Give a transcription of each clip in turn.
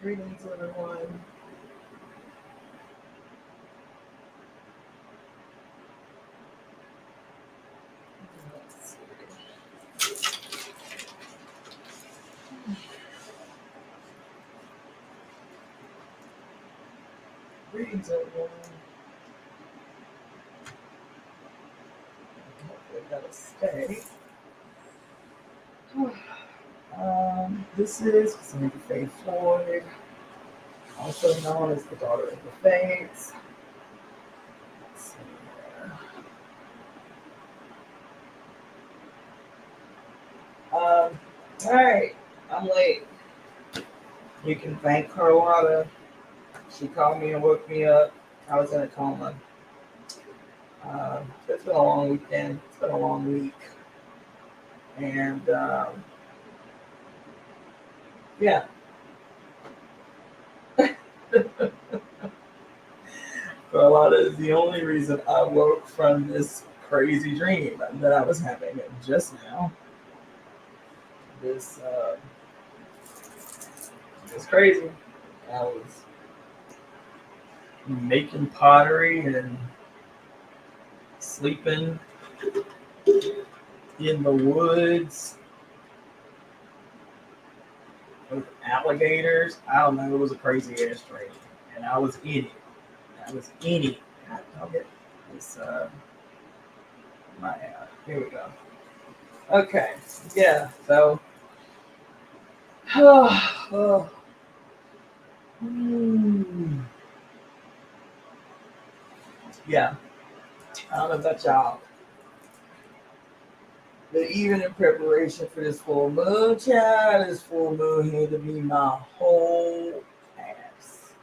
Greetings, everyone. Let's Greetings, everyone. Hopefully, that'll stay. This is Cassandra Faye Floyd, also known as the daughter of the Fates. Let's see here. All right, I'm late. You can thank Carlotta. She called me and woke me up. I was in a coma. It's been a long weekend. It's been a long week. And yeah, Carlotta is the only reason I woke from this crazy dream that I was having just now. This it's crazy. I was making pottery and sleeping in the woods with alligators. I don't know. It was a crazy ass dream, and I was in it. I was in it. I'll get this. Here we go. Okay. Yeah. So. Oh, hmm. Yeah. I don't know about y'all. But even in preparation for this full moon, child, this full moon had to be my whole ass.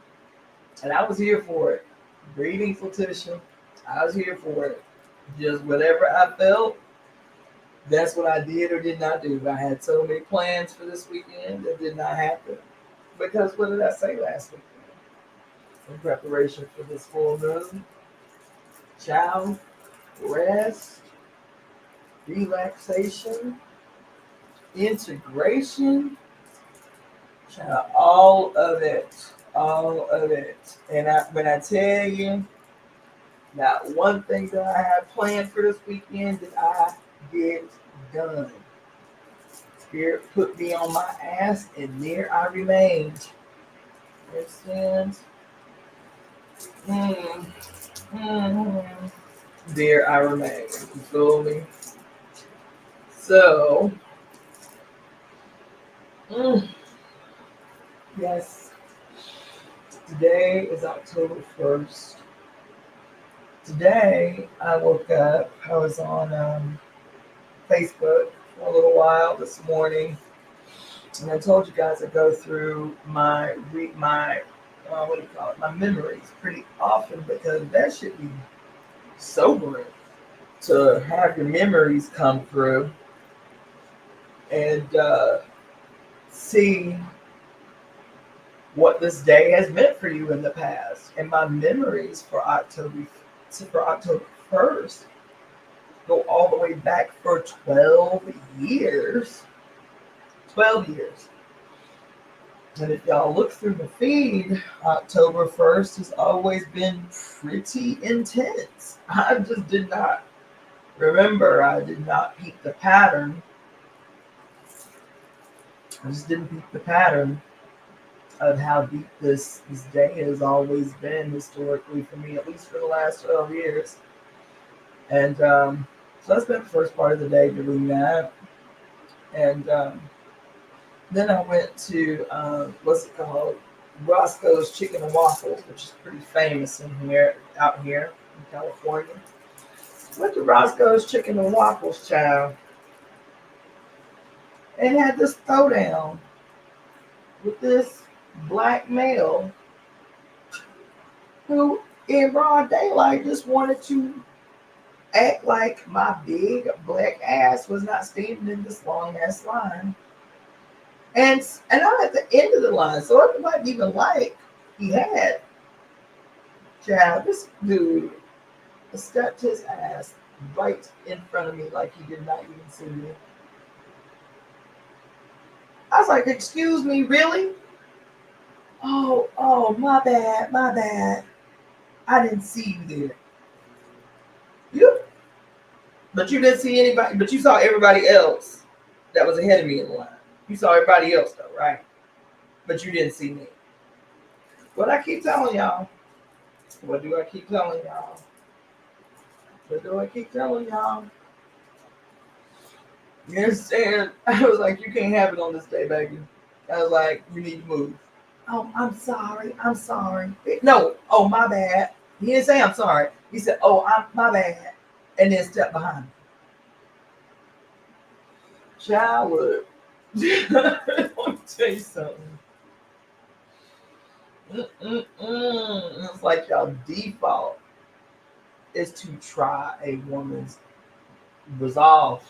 And I was here for it. Greetings, Letitia. I was here for it. Just whatever I felt, that's what I did or did not do. I had so many plans for this weekend that did not happen. Because what did I say last weekend? In preparation for this full moon, child, rest, relaxation, integration, all of it. And when I tell you, not one thing that I have planned for this weekend did I get done. Spirit put me on my ass, and there I remained. Understand? Mm, mm, there I remain. You feel me? So, mm, yes, today is October 1st. Today, I woke up. I was on Facebook for a little while this morning, and I told you guys I go through my what do you call it? My memories pretty often because that should be sobering to have your memories come through and see what this day has meant for you in the past. And my memories for October 1st go all the way back for 12 years. 12 years. And if y'all look through the feed, October 1st has always been pretty intense. I just did not remember, I did not peep the pattern. I just didn't peep the pattern of how deep this day has always been historically for me, at least for the last 12 years. And so I spent the first part of the day doing that. And then I went to what's it called? Roscoe's Chicken and Waffles, which is pretty famous out here in California. Went to Roscoe's Chicken and Waffles, child, and had this throwdown with this black male who, in broad daylight, just wanted to act like my big black ass was not standing in this long ass line. And I'm at the end of the line, so it wasn't even like he had. Child, this dude stepped his ass right in front of me like he did not even see me. I was like, excuse me, really? Oh, my bad, my bad. I didn't see you there. You, but you didn't see anybody. But you saw everybody else that was ahead of me in the line. You saw everybody else though, right? But you didn't see me. What I keep telling y'all. What do I keep telling y'all? What do I keep telling y'all? You understand? I was like, you can't have it on this day, baby. I was like, you need to move. Oh, I'm sorry. I'm sorry. No. Oh, my bad. He didn't say I'm sorry. He said, oh, I'm my bad. And then step behind me. Child, look. Let me tell you something. It's like y'all default is to try a woman's resolve.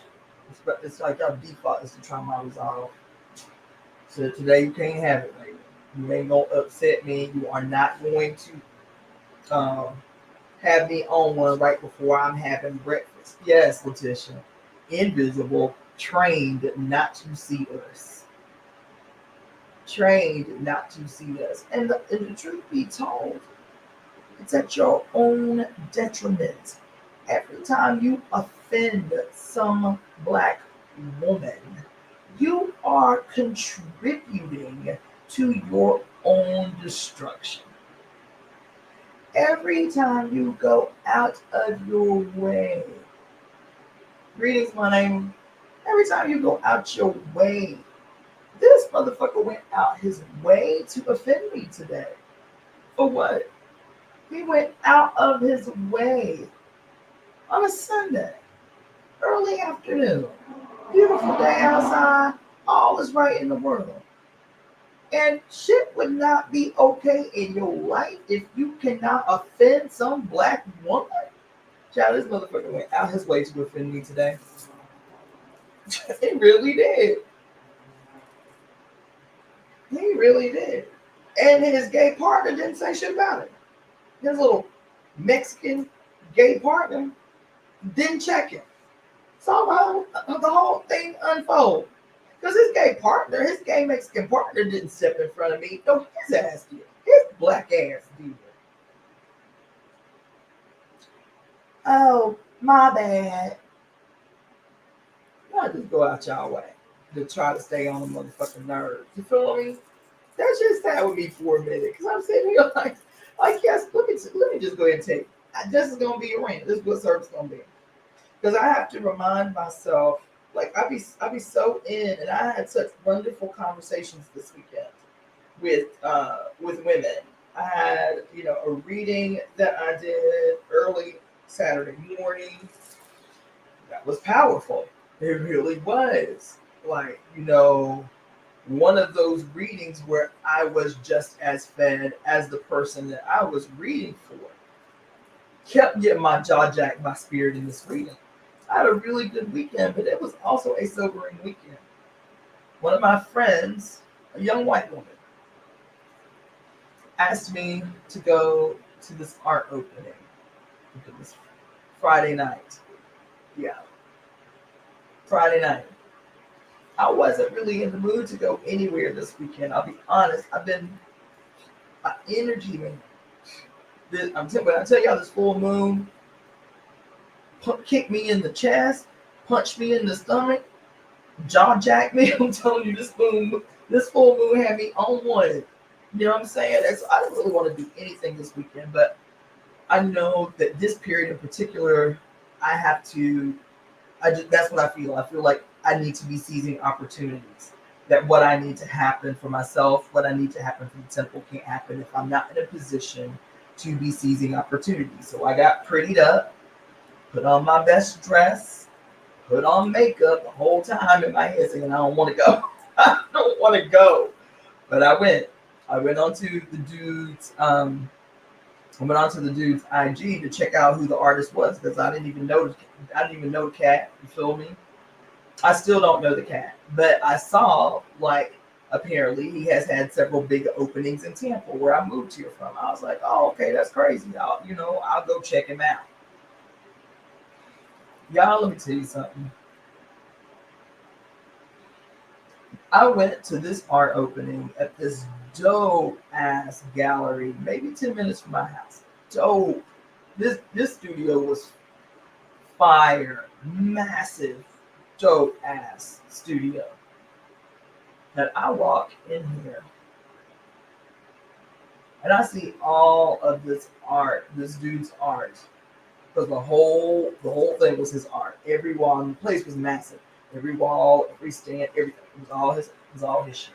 It's like y'all default is to try my resolve. So today you can't have it, lady. You ain't gonna upset me. You are not going to have me on one right before I'm having breakfast. Yes, Letitia. Invisible, trained not to see us. Trained not to see us. And the truth be told, it's at your own detriment. Every time you offend some black woman, you are contributing to your own destruction. Every time you go out of your way, greetings, my name. Every time you go out your way, this motherfucker went out his way to offend me today. For what? He went out of his way on a Sunday, early afternoon. Beautiful day outside. All is right in the world. And shit would not be okay in your life if you cannot offend some black woman. Child, this motherfucker went out his way to offend me today. He really did. He really did. And his gay partner didn't say shit about it. His little Mexican gay partner didn't check him. Saw the whole thing unfold. Because his gay Mexican partner didn't step in front of me. No, his ass did. His black ass did. Oh, my bad. Y'all just go out y'all way to try to stay on the motherfucking nerves. You feel me? That's just that with me for a minute. Because I'm sitting here like yes, let me just go ahead and take. This is gonna be a rant. This is what service gonna be. Because I have to remind myself, like I be so in, and I had such wonderful conversations this weekend with women. I had a reading that I did early Saturday morning that was powerful. It really was. Like one of those readings where I was just as fed as the person that I was reading for. Kept getting my jaw jacked by spirit in this reading. I had a really good weekend, but it was also a sobering weekend. One of my friends, a young white woman, asked me to go to this art opening this Friday night. Yeah, Friday night. I wasn't really in the mood to go anywhere this weekend. I'll be honest. My energy, man. When I tell y'all this full moon kicked me in the chest, punched me in the stomach, jaw jacked me. I'm telling you, this full moon had me on one. You know what I'm saying? I didn't really want to do anything this weekend, but I know that this period in particular, that's what I feel. I feel like I need to be seizing opportunities. That what I need to happen for myself, what I need to happen for the temple can't happen if I'm not in a position to be seizing opportunities. So I got prettied up, put on my best dress, put on makeup the whole time in my head saying I don't want to go. I don't want to go. But I went. I went onto the dude's IG to check out who the artist was because I didn't even know the cat. You feel me? I still don't know the cat, but I saw apparently he has had several big openings in Tampa where I moved here from. I was like, oh, okay, that's crazy. I'll go check him out. Y'all, let me tell you something. I went to this art opening at this dope ass gallery, maybe 10 minutes from my house. Dope. This studio was fire, massive, dope ass studio. And I walk in here and I see all of this art, this dude's art. Because the whole thing was his art. Every wall in the place was massive. Every wall, every stand, everything. It was all his shit.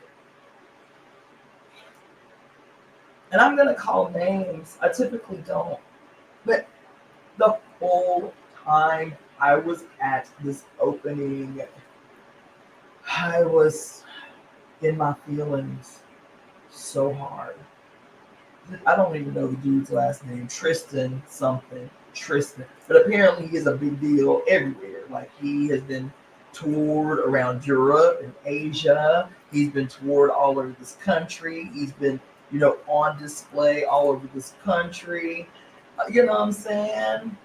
And I'm gonna call names. I typically don't. But the whole time I was at this opening, I was in my feelings so hard. I don't even know the dude's last name, Tristan something, Tristan. But apparently he is a big deal everywhere. Like he has been toured around Europe and Asia. He's been toured all over this country. He's been, on display all over this country. You know what I'm saying?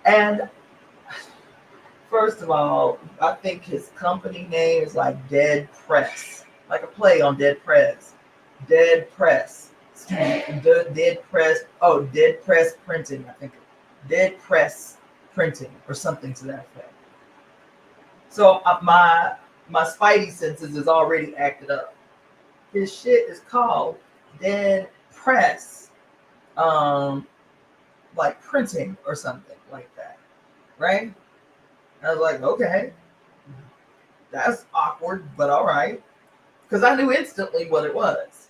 And first of all, I think his company name is like Dead Press, like a play on Dead Press. Dead Press. Dead Press. Oh, Dead Press Printing. I think Dead Press Printing or something to that effect. So my spidey senses is already acted up. His shit is called Dead Press, like printing or something like that, right? I was like, okay, that's awkward, but all right. Because I knew instantly what it was.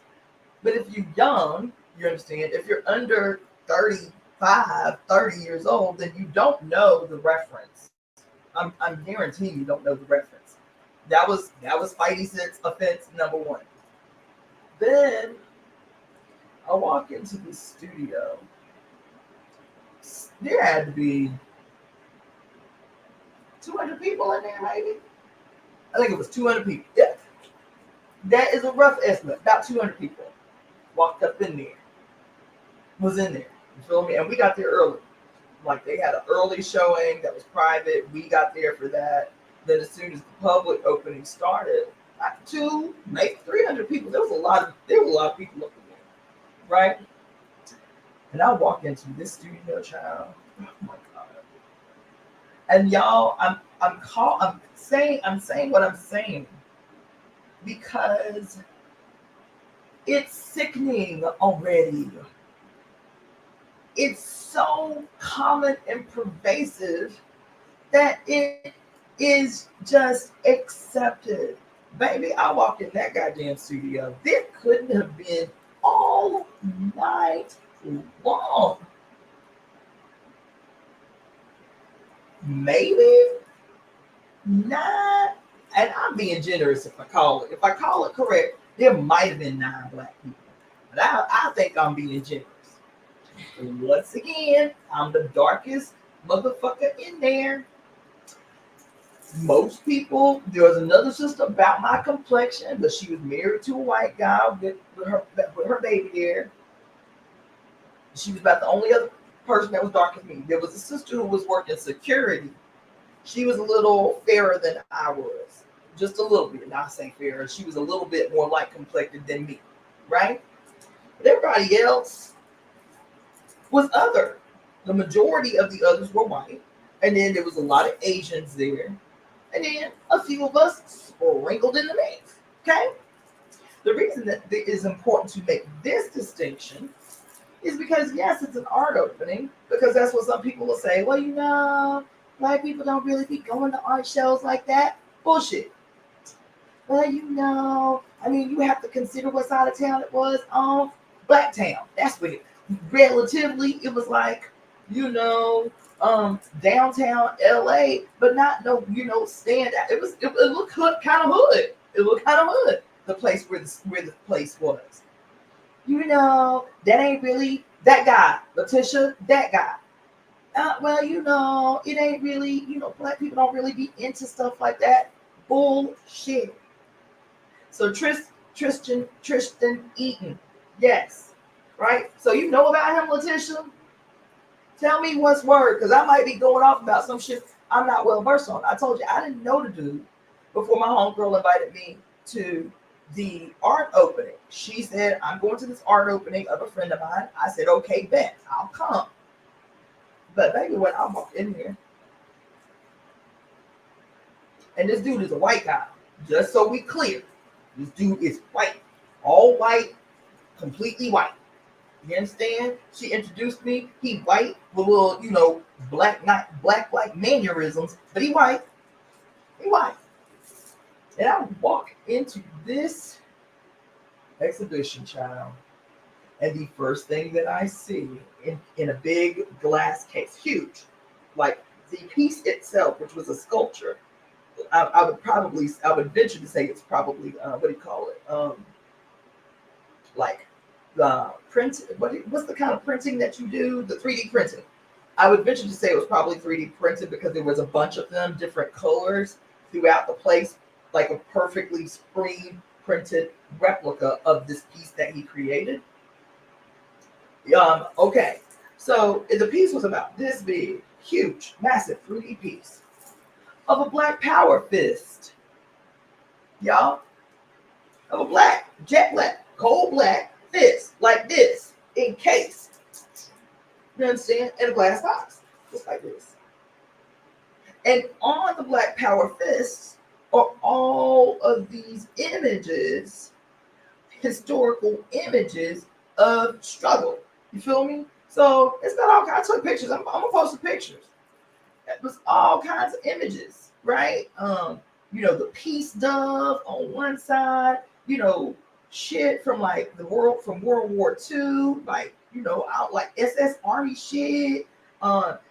But if you're young, you understand, if you're under 35, 30 years old, then you don't know the reference. I'm guaranteeing you don't know the reference. That was Spidey Sense offense number one. Then I walk into the studio. There had to be 200 people in there, maybe. I think it was 200 people. Yeah, that is a rough estimate. About 200 people walked up in there. Was in there. You feel me? And we got there early. Like they had an early showing that was private. We got there for that. Then as soon as the public opening started, two, maybe 300 people. There was a lot of people up in there, right? And I walk into this studio, child. Oh my god! And y'all, I'm saying what I'm saying because it's sickening already. It's so common and pervasive that it is just accepted. Baby, I walked in that goddamn studio. There couldn't have been all night long. Maybe nine. And I'm being generous if I call it. If I call it correct, there might have been 9 black people. But I think I'm being generous. Once again, I'm the darkest motherfucker in there. Most people, there was another sister about my complexion, but she was married to a white guy with her baby there. She was about the only other person that was dark as me. There was a sister who was working security. She was a little fairer than I was, just a little bit. Not saying fairer. She was a little bit more light complected than me, right? But everybody else was other. The majority of the others were white, and then there was a lot of Asians there, and then a few of us sprinkled in the mix. Okay. The reason that it is important to make this distinction is because yes, it's an art opening, because that's what some people will say. Well, black people don't really be going to art shows like that. Bullshit. Well, I mean, you have to consider what side of town it was. Blacktown. That's what relatively it was like, downtown LA, but not stand out. It looked kind of hood. It looked kind of hood. The place where the place was. That ain't really that guy, Letitia, that guy. It ain't really, black people don't really be into stuff like that. Bullshit. So Tristan Eaton, yes, right? So you know about him, Letitia? Tell me what's word, because I might be going off about some shit I'm not well versed on. I told you I didn't know the dude before my homegirl invited me to the art opening. She said, I'm going to this art opening of a friend of mine. I said, okay, bet, I'll come. But baby, when I walked in here, and this dude is a white guy, just so we clear, this dude is white, all white, completely white. You understand? She introduced me. He white with little, black, not black like mannerisms, but he white. He white. And I walk into this exhibition, child, and the first thing that I see in a big glass case, huge, like the piece itself, which was a sculpture, I would venture to say it's probably what do you call it? Like the print. What's the kind of printing that you do? The 3D printing. I would venture to say it was probably 3D printed because there was a bunch of them, different colors throughout the place, like a perfectly screen printed replica of this piece that he created. Okay, so the piece was about this big, huge, massive 3D piece of a Black Power fist, y'all, of a jet black, coal black fist, like this, encased. You understand? In a glass box, just like this. And on the Black Power fists are all of these images, historical images of struggle. You feel me? So it's got all kinds. I took pictures. I'm gonna post the pictures. It was all kinds of images, right? The peace dove on one side, shit from like from World War II, like, out like SS Army shit,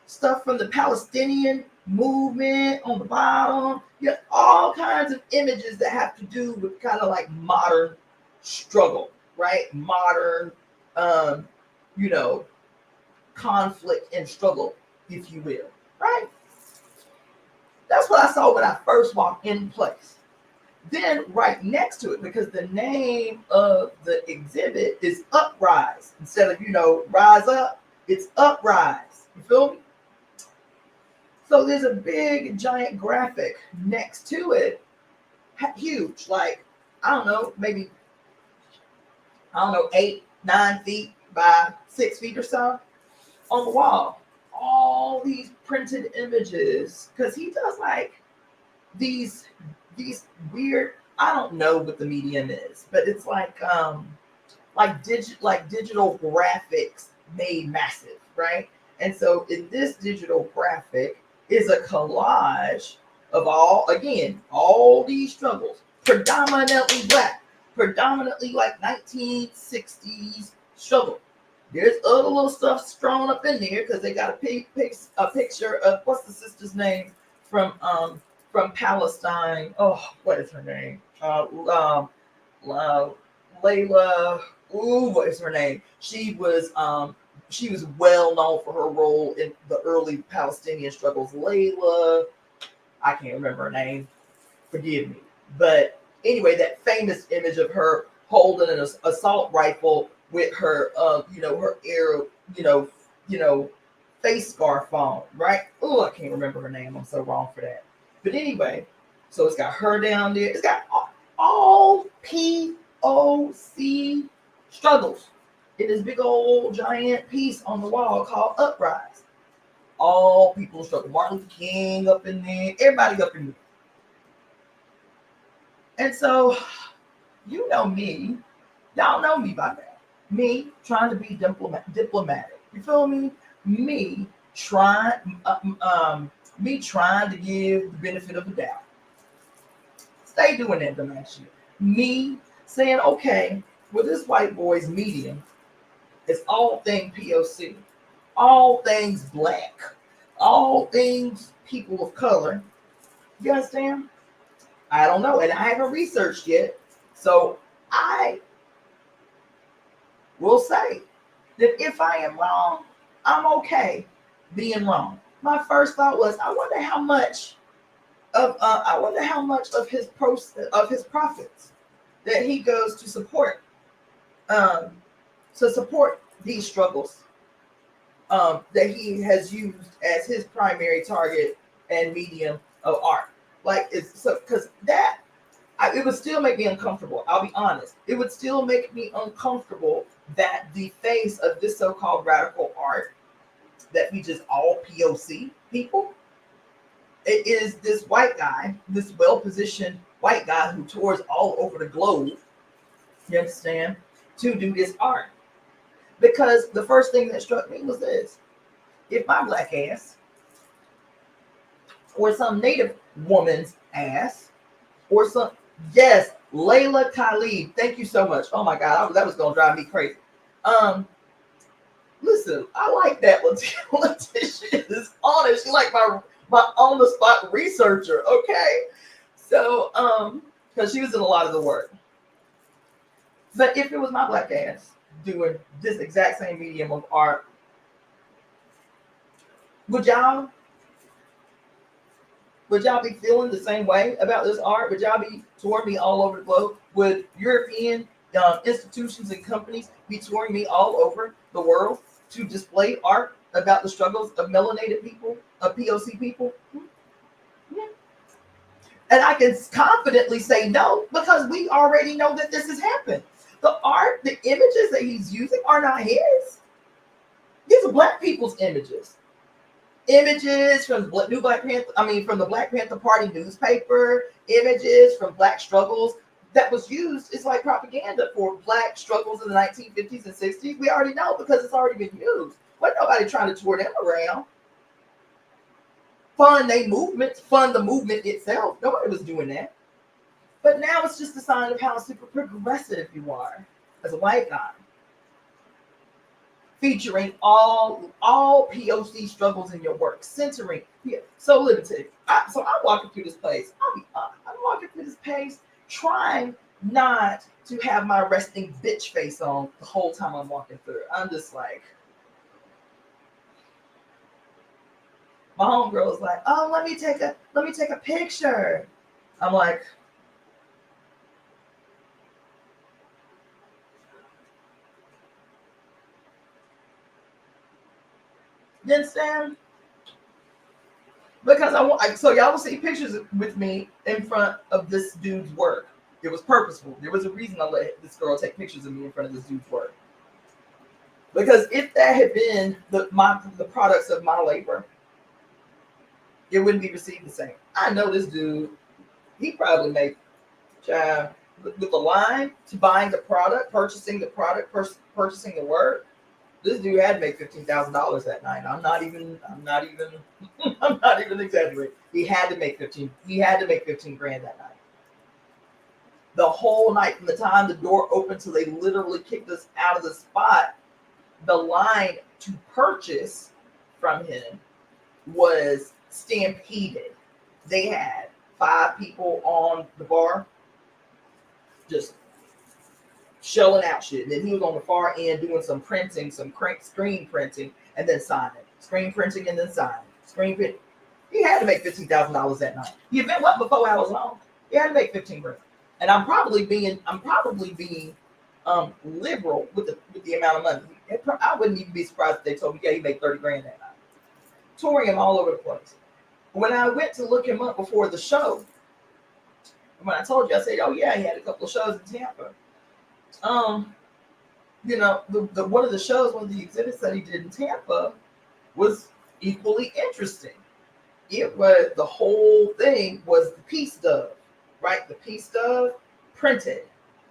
stuff from the Palestinian movement on the bottom. Yeah, all kinds of images that have to do with kind of like modern struggle, right? Modern, conflict and struggle, if you will, right? That's what I saw when I first walked in place. Then right next to it, because the name of the exhibit is Uprise. Instead of, rise up, it's Uprise. You feel me? So there's a big, giant graphic next to it, huge, like, I don't know, maybe, 8, 9 feet by 6 feet or so on the wall. All these printed images, because he does like these weird, I don't know what the medium is, but it's like digital graphics made massive, right? And so in this digital graphic is a collage of all these struggles, predominantly black, predominantly like 1960s struggle. There's other little stuff strewn up in there because they got a picture of, what's the sister's name from Palestine? Oh, what is her name? Layla. Ooh, what is her name? She was well known for her role in the early Palestinian struggles. Layla, I can't remember her name. Forgive me. But anyway, that famous image of her holding an assault rifle with her, her arrow, face scarf on, right? Oh, I can't remember her name. I'm so wrong for that. But anyway, so it's got her down there. It's got all POC struggles in this big old giant piece on the wall called Uprise. All people struggle. Martin Luther King up in there. Everybody up in there. And so, you know me. Y'all know me by now. Me trying to be diplomatic. You feel me? Me trying to give the benefit of the doubt. Stay doing that dumb shit. Me saying, okay, well, this white boy's medium is all things POC, all things black, all things people of color. You understand? I don't know, and I haven't researched yet. So I will say that if I am wrong, I'm okay being wrong. My first thought was, I wonder how much of his profits that he goes to support these struggles that he has used as his primary target and medium of art. Like, it's so, because that it would still make me uncomfortable. I'll be honest. It would still make me uncomfortable that the face of this so-called radical art that we just all POC people, it is this white guy, this well-positioned white guy who tours all over the globe, you understand, to do this art. Because the first thing that struck me was this: if my black ass or some native woman's ass or some, yes, Layla Khalid, thank you so much. Oh my God, that was gonna drive me crazy. Listen, I like that Letitia is honest. She's like my on the spot researcher. Okay, so because she was in a lot of the work. But if it was my black ass doing this exact same medium of art, would y'all be feeling the same way about this art? Would y'all be touring me all over the globe? Would European institutions and companies be touring me all over the world to display art about the struggles of melanated people, of POC people? Yeah. And I can confidently say no, because we already know that this has happened. The art, the images that he's using are not his. These are black people's images. Images from New Black Panther, from the Black Panther Party newspaper, images from black struggles that was used. It's like propaganda for black struggles in the 1950s and 60s. We already know because it's already been used. Wasn't nobody trying to tour them around. Fund the movement itself. Nobody was doing that. But now it's just a sign of how super progressive you are as a white guy. Featuring all POC struggles in your work, centering. Yeah. So limited. I'm walking through this place. I'm walking through this place, trying not to have my resting bitch face on the whole time I'm walking through. I'm just like, my homegirl is like, oh, let me take a picture. I'm like, you understand? Because so y'all will see pictures with me in front of this dude's work. It was purposeful. There was a reason I let this girl take pictures of me in front of this dude's work. Because if that had been the products of my labor, it wouldn't be received the same. I know this dude, he probably made, with the line to buying the product, purchasing the product, purchasing the work, this dude had to make $15,000 that night. I'm not even exaggerating. He had to make 15 grand that night. The whole night, from the time the door opened till they literally kicked us out of the spot, the line to purchase from him was stampeded. They had 5 people on the bar just shelling out shit. And then he was on the far end doing some printing, screen printing, and then signing. Screen printing and then signing. Screen print. He had to make $15,000 that night. The event wasn't but 4 hours long. He had to make 15 grand. And I'm probably being liberal with the amount of money. I wouldn't even be surprised if they told me, yeah, he made 30 grand that night. Touring him all over the place. When I went to look him up before the show, when I told you, I said, oh yeah, he had a couple of shows in Tampa. One of the shows, one of the exhibits that he did in Tampa was equally interesting. It was, the whole thing was the peace dove, right? The peace dove printed,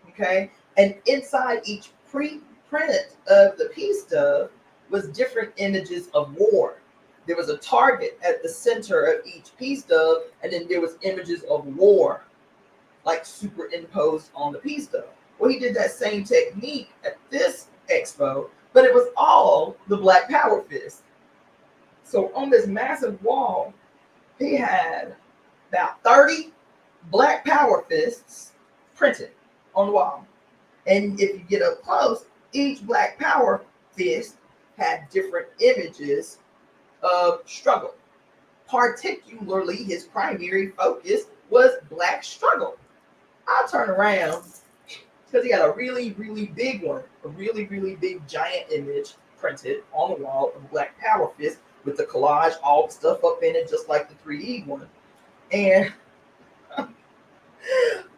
okay? And inside each print of the peace dove was different images of war. There was a target at the center of each peace dove, and then there was images of war, like superimposed on the peace dove. Well, he did that same technique at this expo, but it was all the Black Power fist. So on this massive wall, he had about 30 Black Power fists printed on the wall. And if you get up close, each Black Power fist had different images of struggle. Particularly, his primary focus was Black struggle. I'll turn around because he had a really, really big one, a really, really big giant image printed on the wall of Black Power fist with the collage, all the stuff up in it, just like the 3D one. And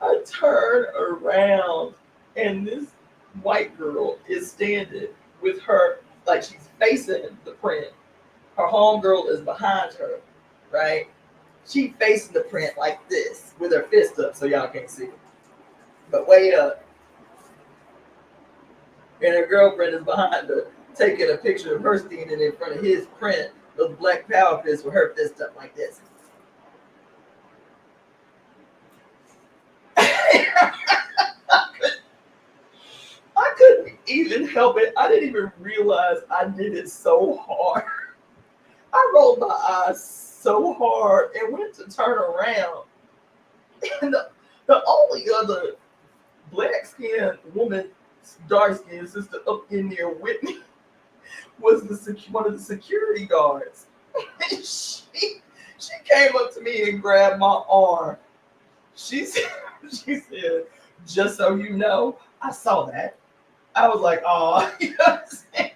I turn around and this white girl is standing with her, like she's facing the print. Her homegirl is behind her, right? She facing the print like this with her fist up so y'all can't see it. But way up. And her girlfriend is behind her, taking a picture of her standing in front of his print of Black Power fist with her fist up like this. I couldn't even help it. I didn't even realize I did it so hard. I rolled my eyes so hard and went to turn around. And the only other black skinned woman, dark skinned sister up in there with me was one of the security guards. And she came up to me and grabbed my arm. She said, just so you know, I saw that. I was like, oh, you know what I'm saying?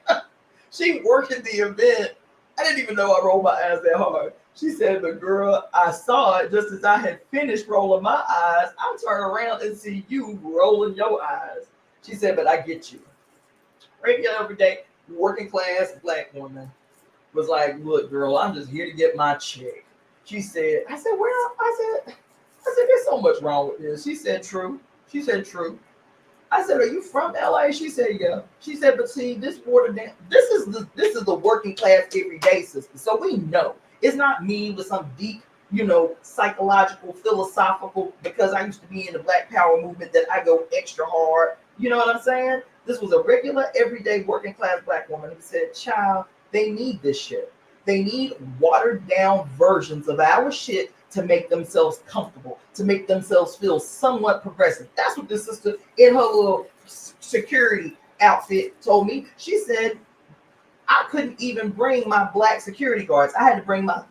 She worked at the event. I didn't even know I rolled my eyes that hard. She said, but girl, I saw it just as I had finished rolling my eyes. I turn around and see you rolling your eyes. She said, but I get you. Regular everyday working class black woman was like, look, girl, I'm just here to get my check. She said, I said, well, I said, there's so much wrong with this. She said, true. She said, true. I said, are you from LA? She said, yeah. She said, but see, this watered down. This is the working class everyday system. So we know it's not me with some deep, psychological, philosophical, because I used to be in the Black Power movement that I go extra hard. You know what I'm saying? This was a regular, everyday working class black woman who said, child, they need this shit. They need watered down versions of our shit to make themselves comfortable, to make themselves feel somewhat progressive. That's what this sister in her little security outfit told me. She said, I couldn't even bring my black security guards. I had to bring my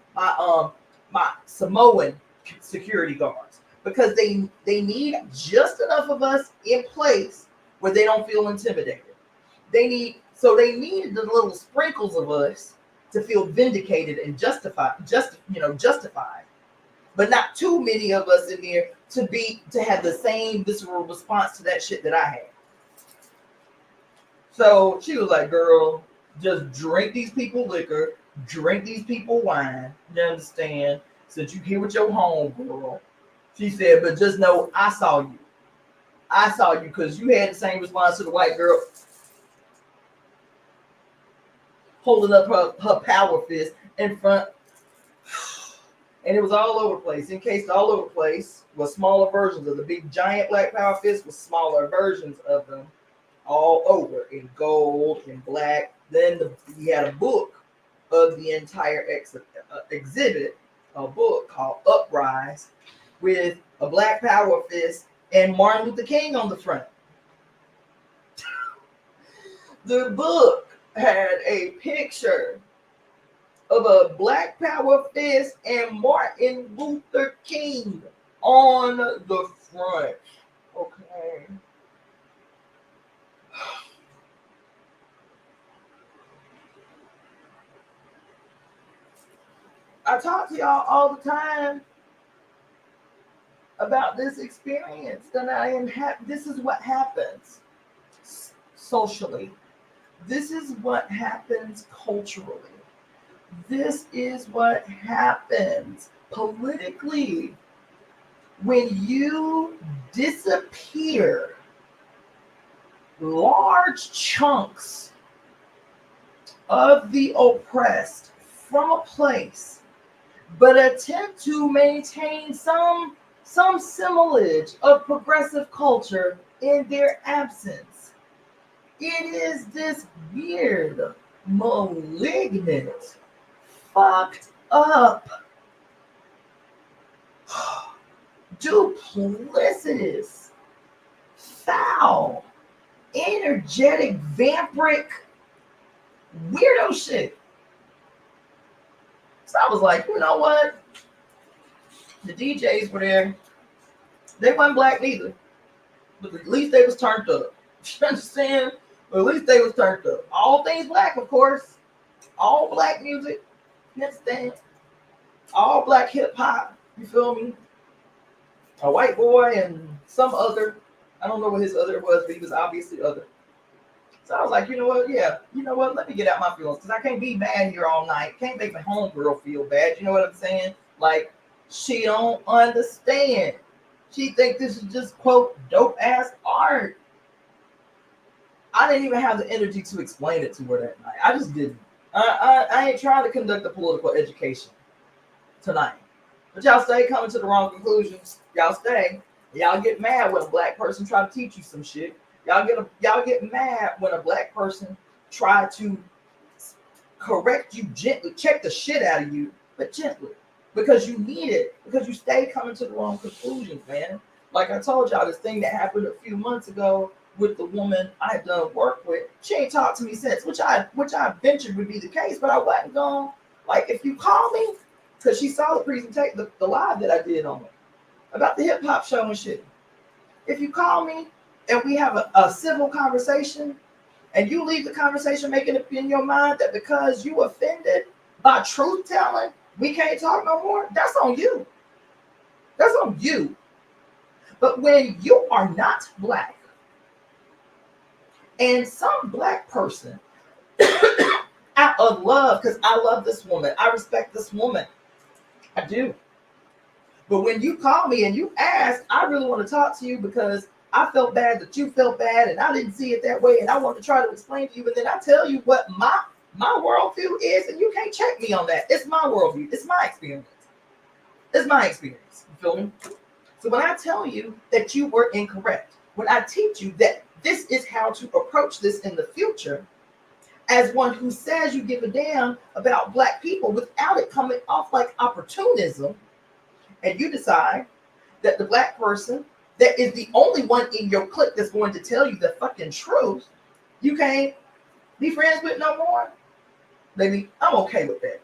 Samoan security guards because they need just enough of us in place where they don't feel intimidated. They needed the little sprinkles of us to feel vindicated and justified, but not too many of us in there to have the same visceral response to that shit that I had. So she was like, girl, just drink these people liquor, drink these people wine. You understand? Since you here with your home girl. She said, but just know I saw you. I saw you because you had the same response to the white girl holding up her power fist in front. And it was all over the place, encased all over the place with smaller versions of the big giant Black Power fist with smaller versions of them all over in gold and black. Then he had a book of the entire exhibit, a book called Uprise with a Black Power fist and Martin Luther King on the front. The book had a picture of a Black Power fist and Martin Luther King on the front. Okay. I talk to y'all all the time about this experience that I am this is what happens socially. This is what happens culturally. This is what happens politically when you disappear large chunks of the oppressed from a place, but attempt to maintain some semblance of progressive culture in their absence. It is this weird, malignant, fucked up, duplicitous, foul, energetic, vampiric, weirdo shit. So I was like, you know what? The DJs were there. They weren't black neither. But at least they was turned up. You understand? But at least they was turned up. All things black, of course. All black music. You understand? All black hip hop. You feel me? a white boy and some other. I don't know what his other was, but he was obviously other. So I was like, you know what? Yeah, you know what? Let me get out my feelings because I can't be mad here all night. Can't make my homegirl feel bad. You know what I'm saying? Like, she don't understand. She think this is just quote dope ass art. I didn't even have the energy to explain it to her that night. I just didn't. I ain't trying to conduct a political education tonight. But y'all stay coming to the wrong conclusions. Y'all stay. Y'all get mad when a black person try to teach you some shit. Y'all get mad when a black person try to correct you gently, check the shit out of you, but gently. Because you need it. Because you stay coming to the wrong conclusions, man. Like I told y'all, this thing that happened a few months ago with the woman I done work with, she ain't talked to me since, which I ventured would be the case, but I wasn't going. Like, if you call me, because she saw the presentation, the live that I did on it about the hip hop show and shit. If you call me and we have a civil conversation, and you leave the conversation making it in your mind that because you offended by truth telling, we can't talk no more, that's on you. That's on you. But when you are not black, and some black person, out of love, because I love this woman, I respect this woman, I do. But when you call me and you ask, I really want to talk to you because I felt bad that you felt bad and I didn't see it that way and I want to try to explain to you, and then I tell you what my worldview is, and you can't check me on that. It's my worldview. It's my experience. It's my experience. You feel me? So when I tell you that you were incorrect, when I teach you that this is how to approach this in the future, as one who says you give a damn about black people without it coming off like opportunism, and you decide that the black person that is the only one in your clique that's going to tell you the fucking truth, you can't be friends with no more, baby, I'm okay with that.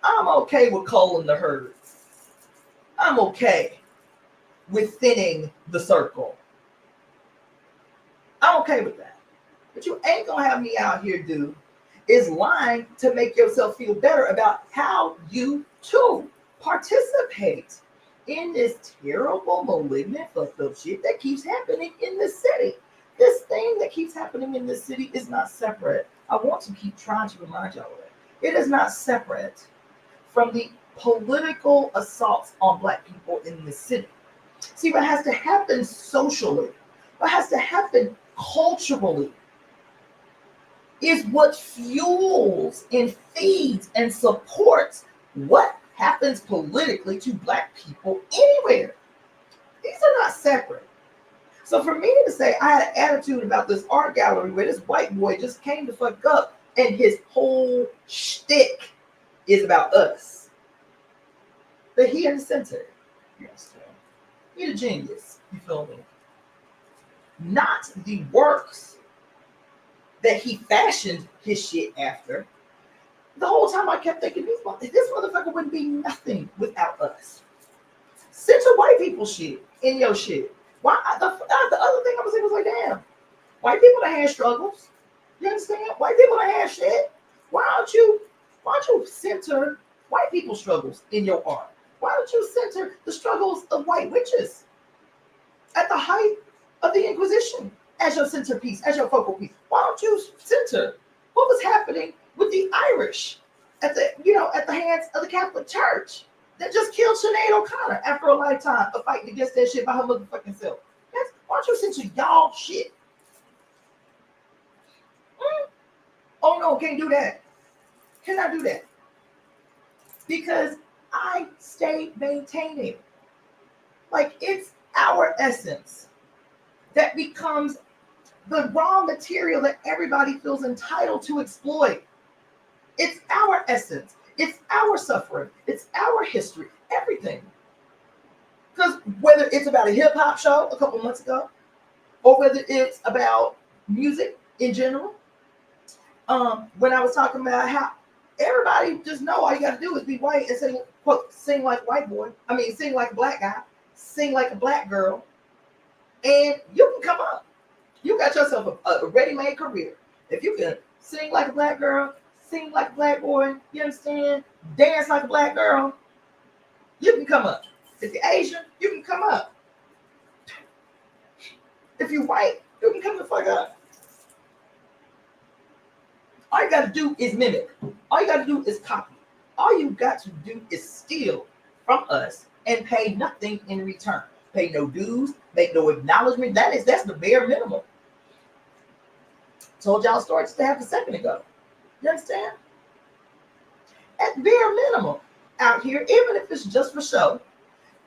I'm okay with culling the herd. I'm okay with thinning the circle. I'm okay with that. But you ain't gonna have me out here, dude, is lying to make yourself feel better about how you too participate in this terrible, malignant, fucked up shit that keeps happening in this city. This thing that keeps happening in this city is not separate. I want to keep trying to remind y'all of that. It is not separate from the political assaults on black people in this city. See, what has to happen socially, what has to happen culturally, is what fuels and feeds and supports what happens politically to black people anywhere. These are not separate. So for me to say I had an attitude about this art gallery where this white boy just came to fuck up and his whole shtick is about us. But he in the center. Yes, he's a genius. You feel me? Not the works that he fashioned his shit after. The whole time I kept thinking, this motherfucker wouldn't be nothing without us. Center white people shit in your shit. Why? The other thing I was saying was like, damn, white people that had struggles. You understand? White people that had shit. Why don't you center white people's struggles in your art? Why don't you center the struggles of white witches at the height of the Inquisition as your centerpiece, as your focal piece? Why don't you center what was happening with the Irish at the hands of the Catholic Church that just killed Sinead O'Connor after a lifetime of fighting against that shit by her motherfucking self? Why don't you censor y'all shit? Oh no, can't do that. Cannot do that. Because I stay maintaining. Like, it's our essence that becomes the raw material that everybody feels entitled to exploit. It's our essence. It's our suffering. It's our history. Everything. Because whether it's about a hip hop show a couple months ago, or whether it's about music in general, when I was talking about how everybody just know all you got to do is be white and say, quote, sing like a white boy. I mean, sing like a black guy, sing like a black girl, and you can come up. You got yourself a ready-made career. If you can sing like a black girl, sing like a black boy, you understand? Dance like a black girl, you can come up. If you're Asian, you can come up. If you white, you can come the fuck up. All you got to do is mimic. All you got to do is copy. All you got to do is steal from us and pay nothing in return. Pay no dues, make no acknowledgement. That's the bare minimum. Told y'all stories to have a second ago. You understand? At bare minimum, out here, even if it's just for show,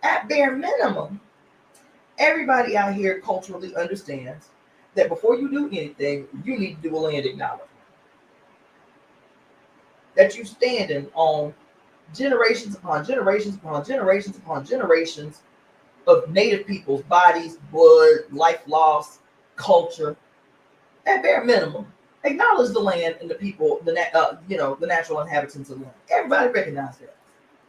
at bare minimum, everybody out here culturally understands that before you do anything, you need to do a land acknowledgement. That you standing on generations upon generations upon generations upon generations of native people's bodies, blood, life loss, culture. At bare minimum, acknowledge the land and the people, the natural inhabitants of the land. Everybody recognize that.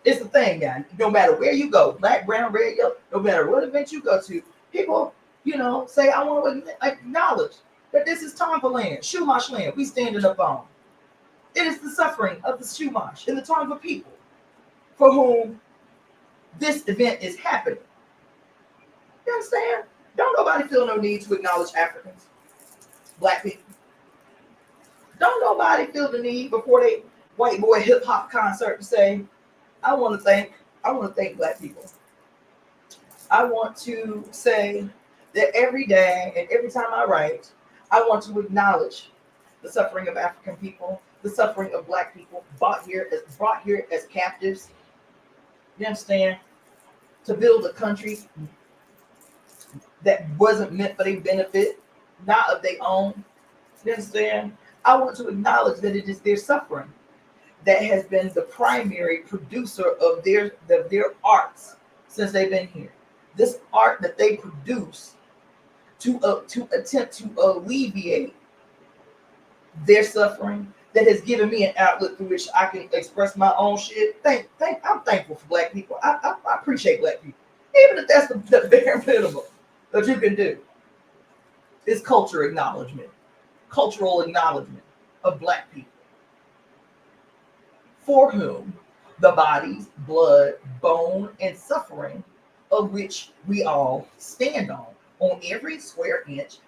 It's the thing, guys. No matter where you go, black, brown, red, yellow, no matter what event you go to, people, say, I want to acknowledge that this is Tonga land, Chumash land. We standing up on. It is the suffering of the Chumash and the Tonga people for whom this event is happening. You understand? Don't nobody feel no need to acknowledge Africans, black people. Don't nobody feel the need before they white boy hip hop concert to say, I want to thank black people. I want to say that every day and every time I write, I want to acknowledge the suffering of African people, the suffering of black people brought here as captives. You understand? To build a country that wasn't meant for their benefit, not of their own. You understand? I want to acknowledge that it is their suffering that has been the primary producer of their arts since they've been here. This art that they produce to attempt to alleviate their suffering, that has given me an outlet through which I can express my own shit. I'm thankful for black people. I appreciate black people. Even if that's the bare minimum that you can do, is cultural acknowledgement of black people, for whom the bodies, blood, bone, and suffering of which we all stand on every square inch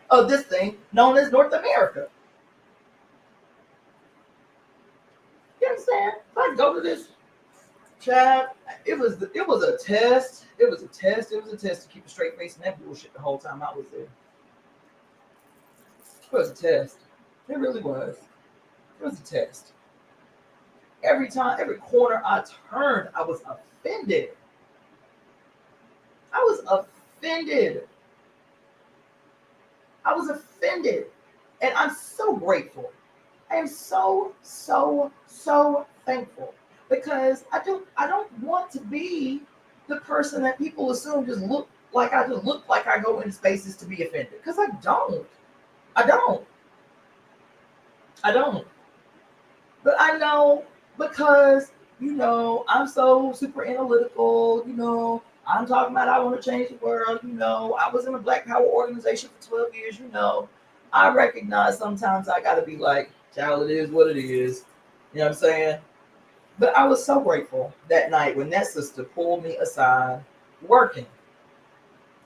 of this thing known as North America. You understand? If I go to this child, it was a test. It was a test to keep a straight face and that bullshit the whole time I was there. It was a test. It really was. It was a test. Every time, every corner I turned, I was offended. I was offended. And I'm so grateful. I am so thankful, because I don't want to be the person that people assume just look like I go into spaces to be offended, because I don't. But I know, because I'm so super analytical. I'm talking about I want to change the world. I was in a Black Power organization for 12 years. I recognize sometimes I got to be like, child, it is what it is. You know what I'm saying? But I was so grateful that night when that sister pulled me aside working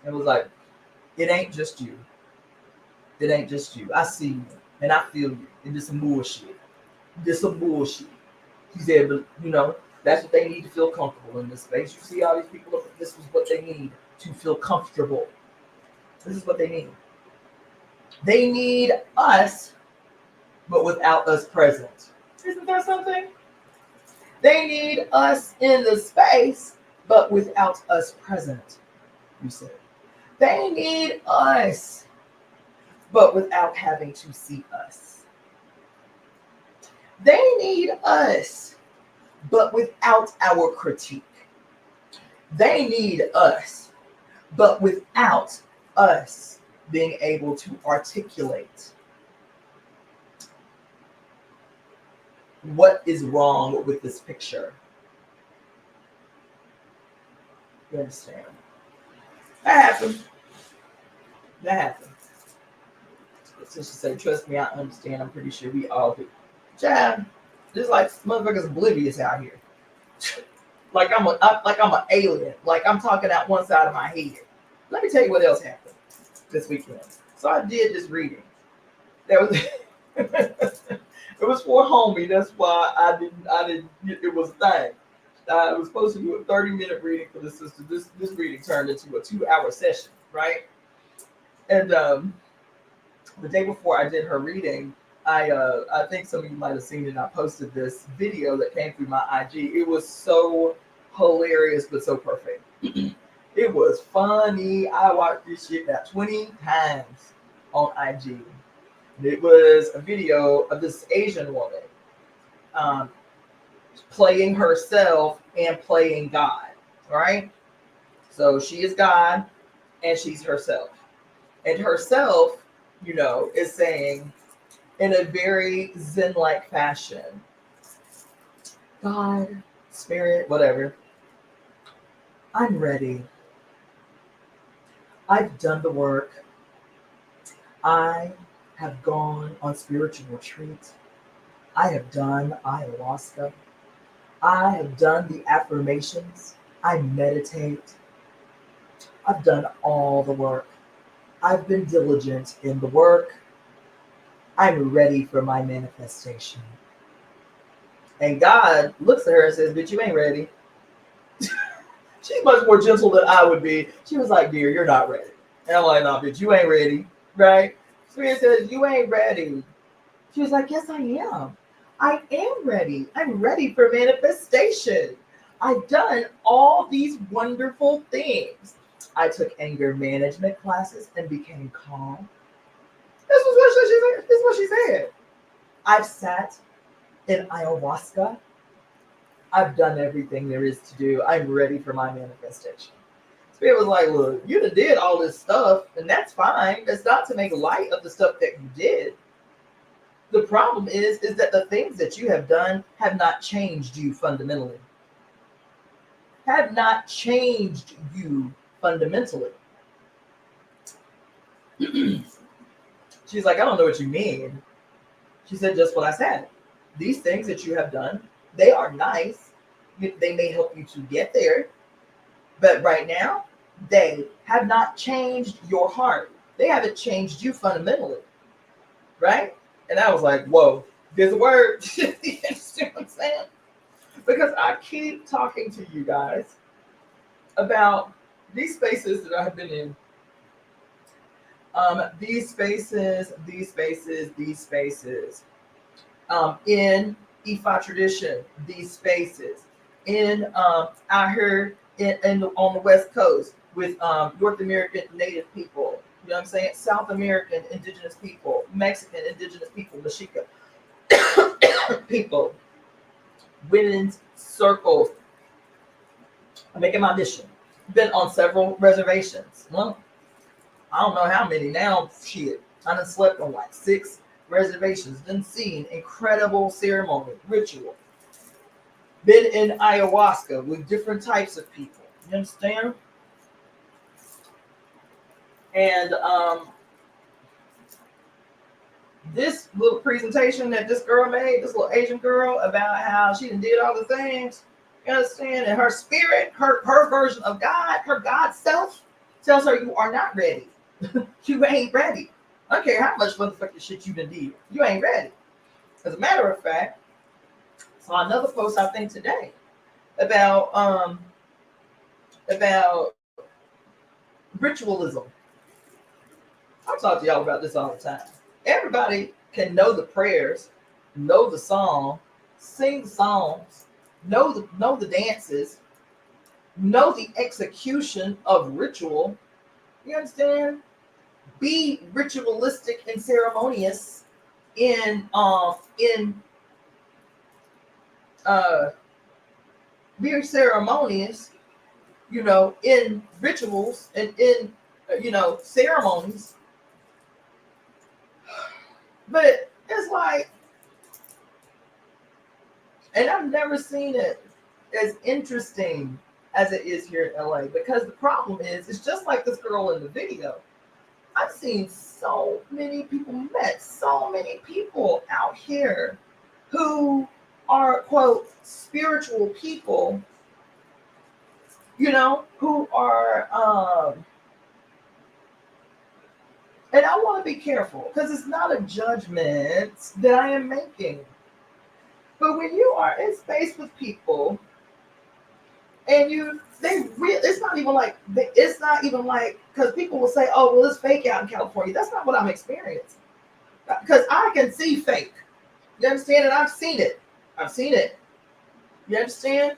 and was like, it ain't just you. It ain't just you. I see you and I feel you. And this some bullshit. She said, but that's what they need to feel comfortable in this space. You see all these people, this is what they need to feel comfortable. This is what they need. They need us, but without us present. Isn't that something? They need us in the space, but without us present, you said. They need us, but without having to see us. They need us, but without our critique. They need us, but without us being able to articulate what is wrong with this picture. You understand? That happened. So she said, trust me, I understand. I'm pretty sure we all do. Child, just like motherfuckers oblivious out here. like I'm an alien. Like I'm talking out one side of my head. let me tell you what else happened this weekend. So I did this reading. That was it was for a homie. That's why I didn't. It was a thing. I was supposed to do a 30-minute reading for the sister. This reading turned into a 2-hour session, right? And the day before I did her reading, I think some of you might have seen it. I posted this video that came through my IG. It was so hilarious, but so perfect. It was funny. I watched this shit about 20 times on IG. It was a video of this Asian woman um, playing herself and playing God, right? So she is God and she's herself. And herself, is saying in a very Zen-like fashion, God, spirit, whatever, I'm ready. I've done the work. I have gone on spiritual retreat. I have done ayahuasca. I have done the affirmations. I meditate. I've done all the work. I've been diligent in the work. I'm ready for my manifestation. And God looks at her and says, bitch, you ain't ready. She's much more gentle than I would be. She was like, dear, you're not ready. And I'm like, no, bitch, you ain't ready. Right? Spirit says, you ain't ready. She was like, yes, I am. I am ready. I'm ready for manifestation. I've done all these wonderful things. I took anger management classes and became calm. This is what she said. I've sat in ayahuasca. I've done everything there is to do. I'm ready for my manifestation. Spirit was like, look, you did all this stuff, and that's fine. It's not to make light of the stuff that you did. The problem is that the things that you have done have not changed you fundamentally. Have not changed you fundamentally. She's like, I don't know what you mean. She said, just what I said. These things that you have done, they are nice. They may help you to get there. But right now, they have not changed your heart. They haven't changed you fundamentally. Right? And I was like, whoa, there's a word. You understand what I'm saying? Because I keep talking to you guys about these spaces that I've been in. These spaces. In Ifa tradition, these spaces. Out here on the West Coast with North American Native people. You know what I'm saying? South American indigenous people, Mexican indigenous people, Mexica people, women's circles. I'm making my mission. Been on several reservations. Well, I don't know how many now. Shit, I done slept on like 6 reservations. Done seen incredible ceremony, ritual. Been in ayahuasca with different types of people. You understand? And this little presentation that this girl made, this little Asian girl, about how she did all the things, you understand? And her spirit, her version of God, her God self, tells her you are not ready. You ain't ready. I don't care how much motherfucking shit you done did. You ain't ready. As a matter of fact, saw another post I think today about ritualism. I talk to y'all about this all the time. Everybody can know the prayers, know the song, sing songs, know the dances, know the execution of ritual. You understand? Be ritualistic and ceremonious be ceremonious, in rituals and in ceremonies. But it's like, and I've never seen it as interesting as it is here in LA, because the problem is, it's just like this girl in the video. I've seen so many people, met so many people out here who are, quote, spiritual people, who are And I want to be careful because it's not a judgment that I am making. But when you are in space with people and it's not even like, because people will say, oh, well, it's fake out in California. That's not what I'm experiencing. Because I can see fake. You understand? And I've seen it. I've seen it. You understand?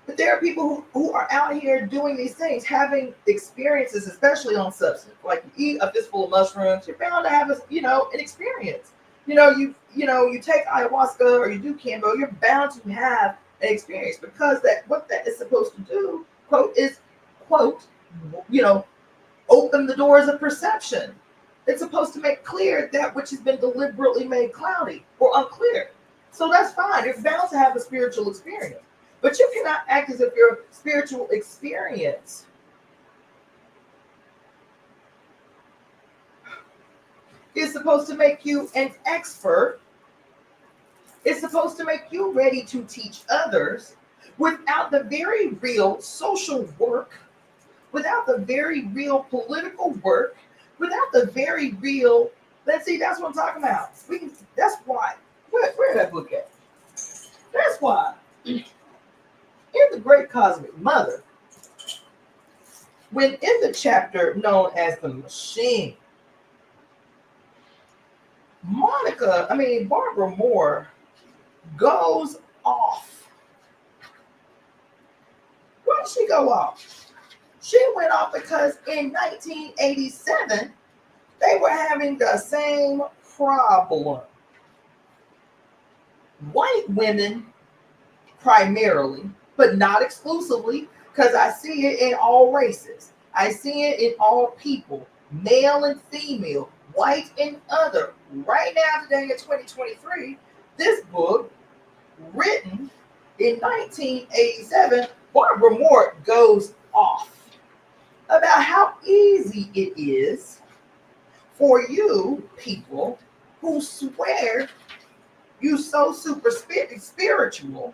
But there are people who are out here doing these things, having experiences, especially on substance. Like you eat a fistful of mushrooms, you're bound to have an experience. You take ayahuasca or you do Kambo, you're bound to have an experience because what that is supposed to do, quote, is quote, open the doors of perception. It's supposed to make clear that which has been deliberately made cloudy or unclear. So that's fine. You're bound to have a spiritual experience. But you cannot act as if your spiritual experience is supposed to make you an expert. It's supposed to make you ready to teach others without the very real social work, without the very real political work, without the very real, that's what I'm talking about. That's why. Where did that book at? That's why. In The Great Cosmic Mother, when in the chapter known as The Machine, Barbara Moore goes off. Why did she go off? She went off because in 1987, they were having the same problem. White women, primarily, but not exclusively, because I see it in all races. I see it in all people, male and female, white and other. Right now, today in 2023, this book, written in 1987, Barbara Moore goes off about how easy it is for you people who swear you so super spiritual.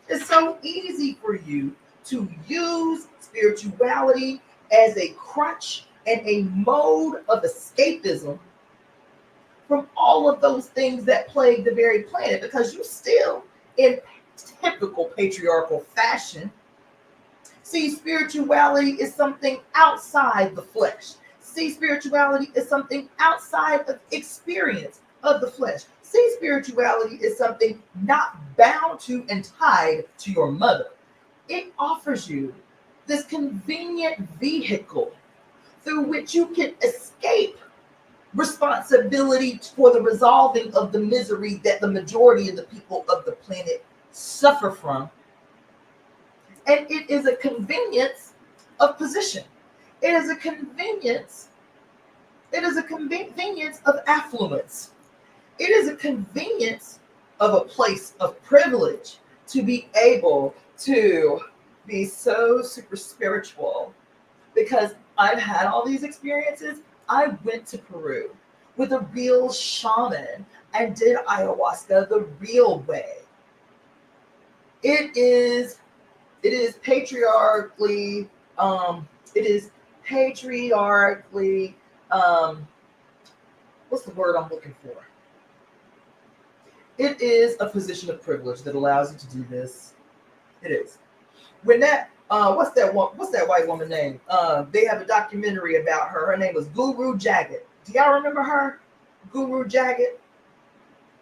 It's so easy for you to use spirituality as a crutch and a mode of escapism from all of those things that plague the very planet, because you still, in typical patriarchal fashion, see spirituality is something outside the flesh. See spirituality is something outside of experience of the flesh. See spirituality is something not bound to and tied to your mother. It offers you this convenient vehicle through which you can escape responsibility for the resolving of the misery that the majority of the people of the planet suffer from. And it is a convenience of position. It is a convenience. It is a convenience of affluence. It is a convenience of a place of privilege to be able to be so super spiritual, because I've had all these experiences. I went to Peru with a real shaman and did ayahuasca the real way. It is patriarchally, what's the word I'm looking for? It is a position of privilege that allows you to do this. It is. When that, what's that white woman name? They have a documentary about her. Her name was Guru Jagat. Do y'all remember her? Guru Jagat?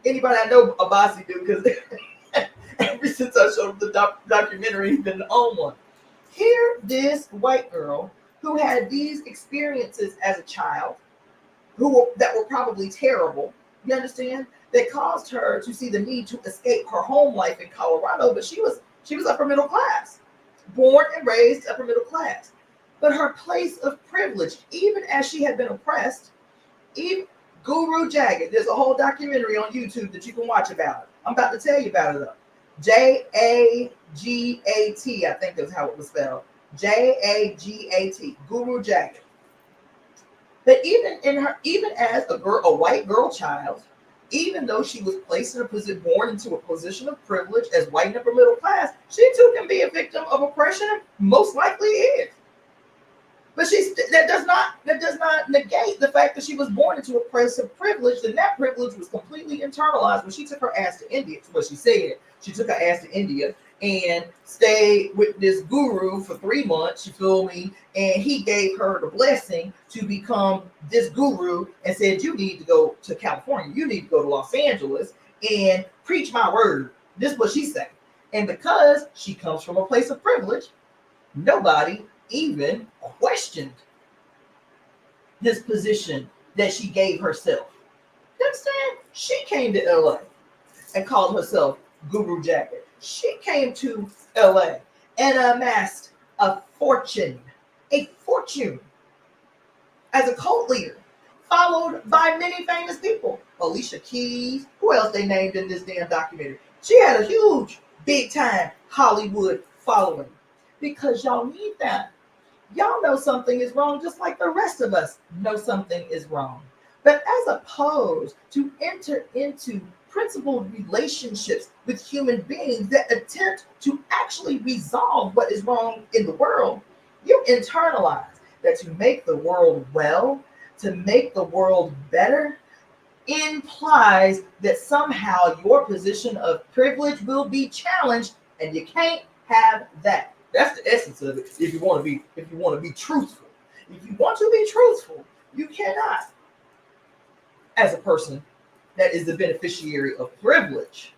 Anybody? I know Abasi do, because ever since I showed the documentary, he's been on one. Here, this white girl who had these experiences as a child, that were probably terrible. You understand? That caused her to see the need to escape her home life in Colorado, but she was upper middle class, born and raised upper middle class. But her place of privilege, even as she had been oppressed, even Guru Jagat, there's a whole documentary on YouTube that you can watch about it. I'm about to tell you about it though. Jagat, I think that's how it was spelled. Jagat, Guru Jagat. But even as a white girl child, even though she was placed born into a position of privilege as white and upper middle class, she too can be a victim of oppression, and most likely is. But that does not negate the fact that she was born into a place of privilege, and that privilege was completely internalized when she took her ass to India. That's what she said. She took her ass to India and stayed with this guru for 3 months. You feel me? And he gave her the blessing to become this guru and said, "You need to go to California. You need to go to Los Angeles and preach my word." This is what she said. And because she comes from a place of privilege, nobody even questioned this position that she gave herself. You understand? She came to LA and called herself Guru Jacket. She came to LA and amassed a fortune as a cult leader, followed by many famous people. Alicia Keys, who else they named in this damn documentary? She had a huge, big time Hollywood following because y'all need that. Y'all know something is wrong, just like the rest of us know something is wrong. But as opposed to enter into principled relationships with human beings that attempt to actually resolve what is wrong in the world, you internalize that to make the world well, to make the world better, implies that somehow your position of privilege will be challenged, and you can't have that. That's the essence of it. If you want to be truthful, if you want to be truthful, you cannot, as a person that is the beneficiary of privilege,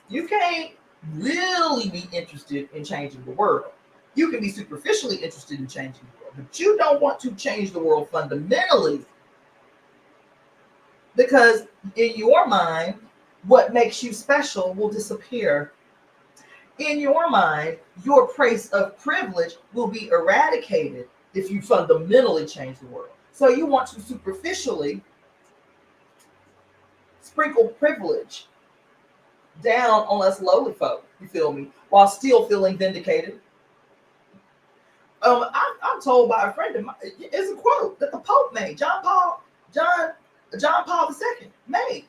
you can't really be interested in changing the world. You can be superficially interested in changing the world, but you don't want to change the world fundamentally, because in your mind, what makes you special will disappear. In your mind, your place of privilege will be eradicated if you fundamentally change the world. So you want to superficially sprinkle privilege down on us lowly folk, you feel me, while still feeling vindicated. I'm told by a friend of mine, it's a quote that the Pope made, John Paul II made.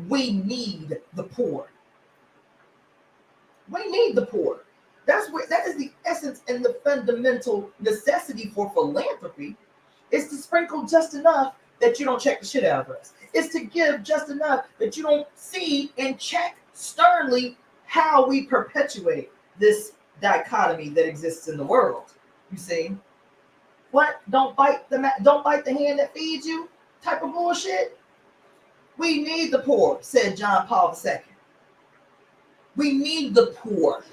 We need the poor. We need the poor. That is the essence and the fundamental necessity for philanthropy, is to sprinkle just enough that you don't check the shit out of us. It's to give just enough that you don't see and check sternly how we perpetuate this dichotomy that exists in the world. You see? What? Don't bite the hand that feeds you type of bullshit? We need the poor, said John Paul II. We need the poor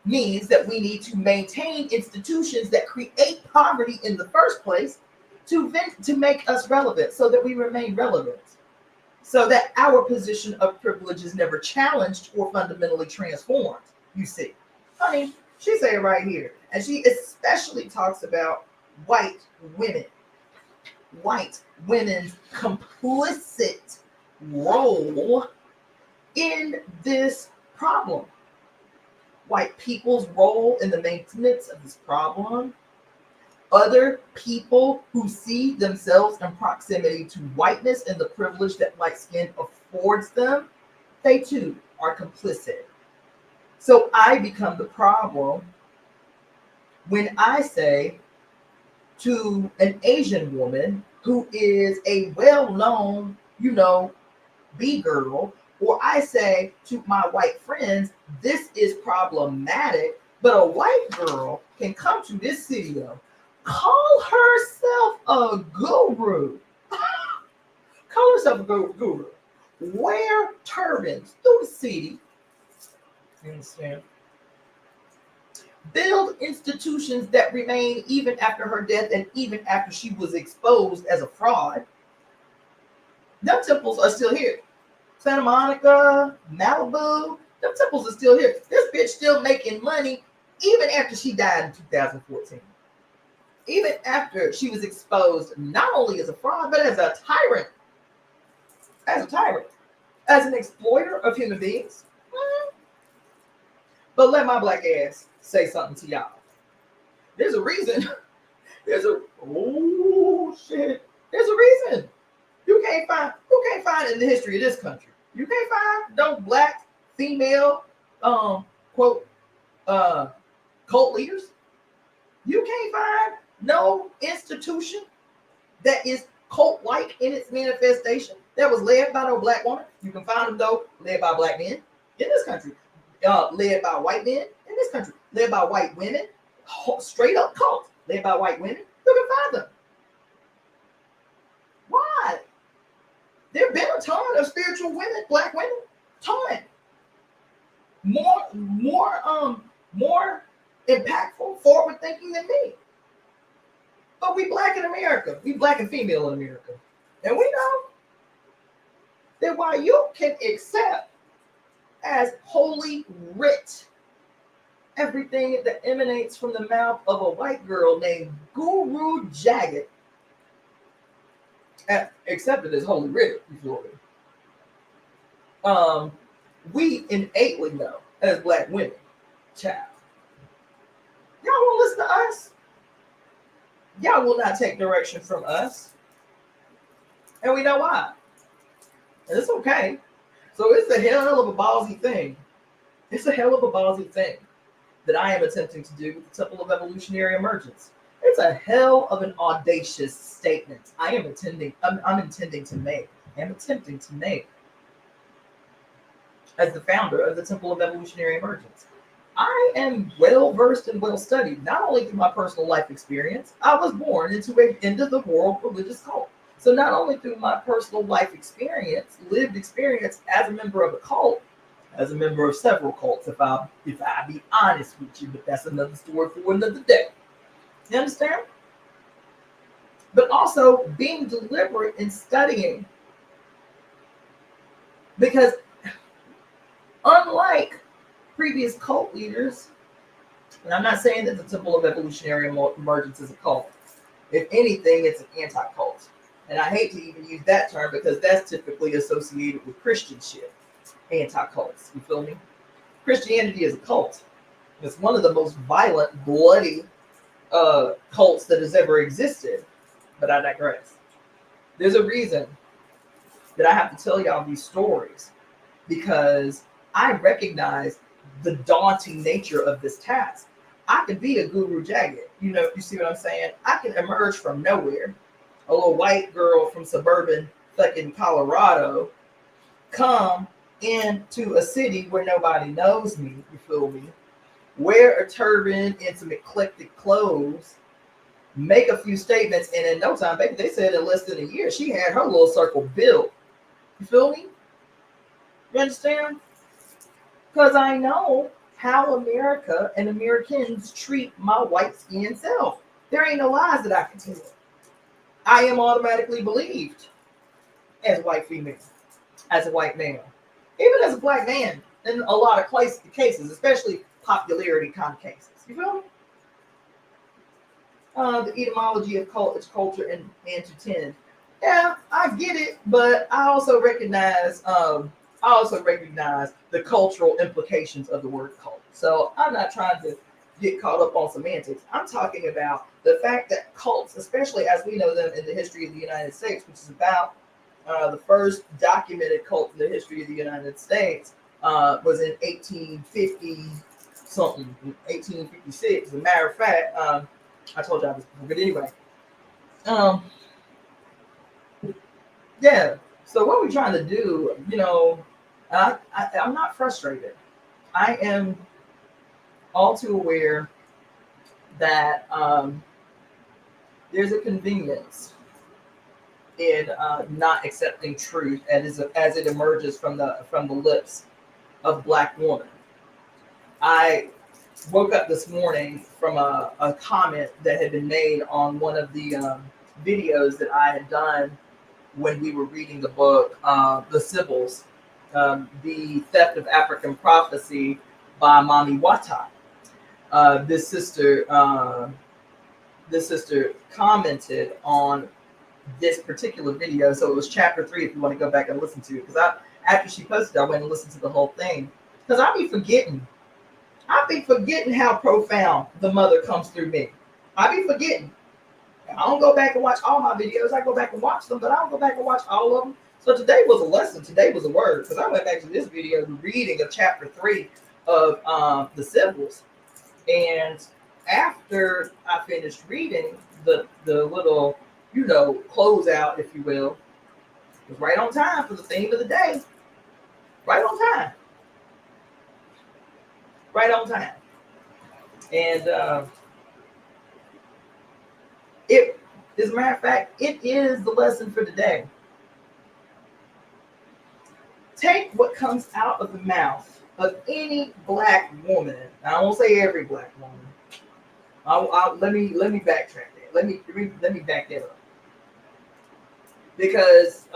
means that we need to maintain institutions that create poverty in the first place to make us relevant, so that we remain relevant, so that our position of privilege is never challenged or fundamentally transformed. You see, honey, she said it right here, and she especially talks about white women's complicit role in this problem. White people's role in the maintenance of this problem. Other people who see themselves in proximity to whiteness and the privilege that light skin affords them, they too are complicit. So I become the problem when I say to an Asian woman who is a well-known, B-girl, or I say to my white friends, this is problematic, but a white girl can come to this video, call herself a guru, wear turbans through the city, you understand? Build institutions that remain even after her death and even after she was exposed as a fraud. Them temples are still here. Santa Monica, Malibu, them temples are still here. This bitch still making money even after she died in 2014. Even after she was exposed not only as a fraud, but as a tyrant. As an exploiter of human beings. But let my black ass say something to y'all. There's a reason. There's a reason. You can't find in the history of this country. You can't find no black female cult leaders. You can't find no institution that is cult-like in its manifestation that was led by no black woman. You can find them though led by black men in this country, led by white men in this country, led by white women, straight up cult led by white women. You can find them. Why? There have been a ton of spiritual women, black women, ton. More impactful, forward-thinking than me. But we black in America. We black and female in America. And we know that while you can accept as holy writ everything that emanates from the mouth of a white girl named Guru Jagat, accepted as holy writ, you feel me? We innately know as black women, child, y'all won't listen to us. Y'all will not take direction from us. And we know why. And it's okay. So it's a hell of a ballsy thing. It's a hell of a ballsy thing that I am attempting to do with the Temple of Evolutionary Emergence. It's a hell of an audacious statement I'm attempting to make as the founder of the Temple of Evolutionary Emergence. I am well versed and well studied, not only through my personal life experience. I was born into an end of the world religious cult. So not only through my personal life experience, lived experience as a member of a cult, as a member of several cults, if I be honest with you, but that's another story for another day. You understand? But also being deliberate in studying. Because unlike previous cult leaders, and I'm not saying that the Temple of Evolutionary Emergence is a cult. If anything, it's an anti-cult. And I hate to even use that term because that's typically associated with Christian shit. Anti-cults, you feel me? Christianity is a cult. It's one of the most violent, bloody cults that has ever existed. But I digress. There's a reason that I have to tell y'all these stories because I recognize the daunting nature of this task. I could be a Guru Jagat. You know, you see what I'm saying? I can emerge from nowhere. A little white girl from suburban fucking Colorado come into a city where nobody knows me, you feel me? Wear a turban and some eclectic clothes, make a few statements, and in no time, baby, they said in less than a year, she had her little circle built. You feel me? You understand? Because I know how America and Americans treat my white-skinned self. There ain't no lies that I can tell. I am automatically believed as a white female, as a white male, even as a black man in a lot of cases, especially popularity kind of cases. You feel me? The etymology of cult is culture and to tend. Yeah, I get it, but I also recognize the cultural implications of the word cult. So I'm not trying to get caught up on semantics. I'm talking about the fact that cults, especially as we know them in the history of the United States, which is about the first documented cult in the history of the United States, was in 1850 something, 1856. As a matter of fact, I told y'all this before, but anyway. Yeah. So what we're trying to do, you know, I'm not frustrated. I am all too aware that there's a convenience in not accepting truth as it emerges from the lips of Black woman. I woke up this morning from a comment that had been made on one of the videos that I had done when we were reading the book, The Sibyls, The Theft of African Prophecy by Mami Wata. This sister commented on this particular video. So it was chapter 3 if you want to go back and listen to it. Because after she posted, I went and listened to the whole thing. Because I be forgetting how profound the mother comes through me. I be forgetting. I don't go back and watch all my videos. I go back and watch them, but I don't go back and watch all of them. So today was a lesson. Today was a word. Because I went back to this video reading of chapter 3 of The Sibyls. And after I finished reading the little, closeout, if you will, it was right on time for the theme of the day. Right on time. Right on time. And it, as a matter of fact, it is the lesson for today. Take what comes out of the mouth of any black woman. I won't say every black woman. Let me backtrack that. Let me back that up. Because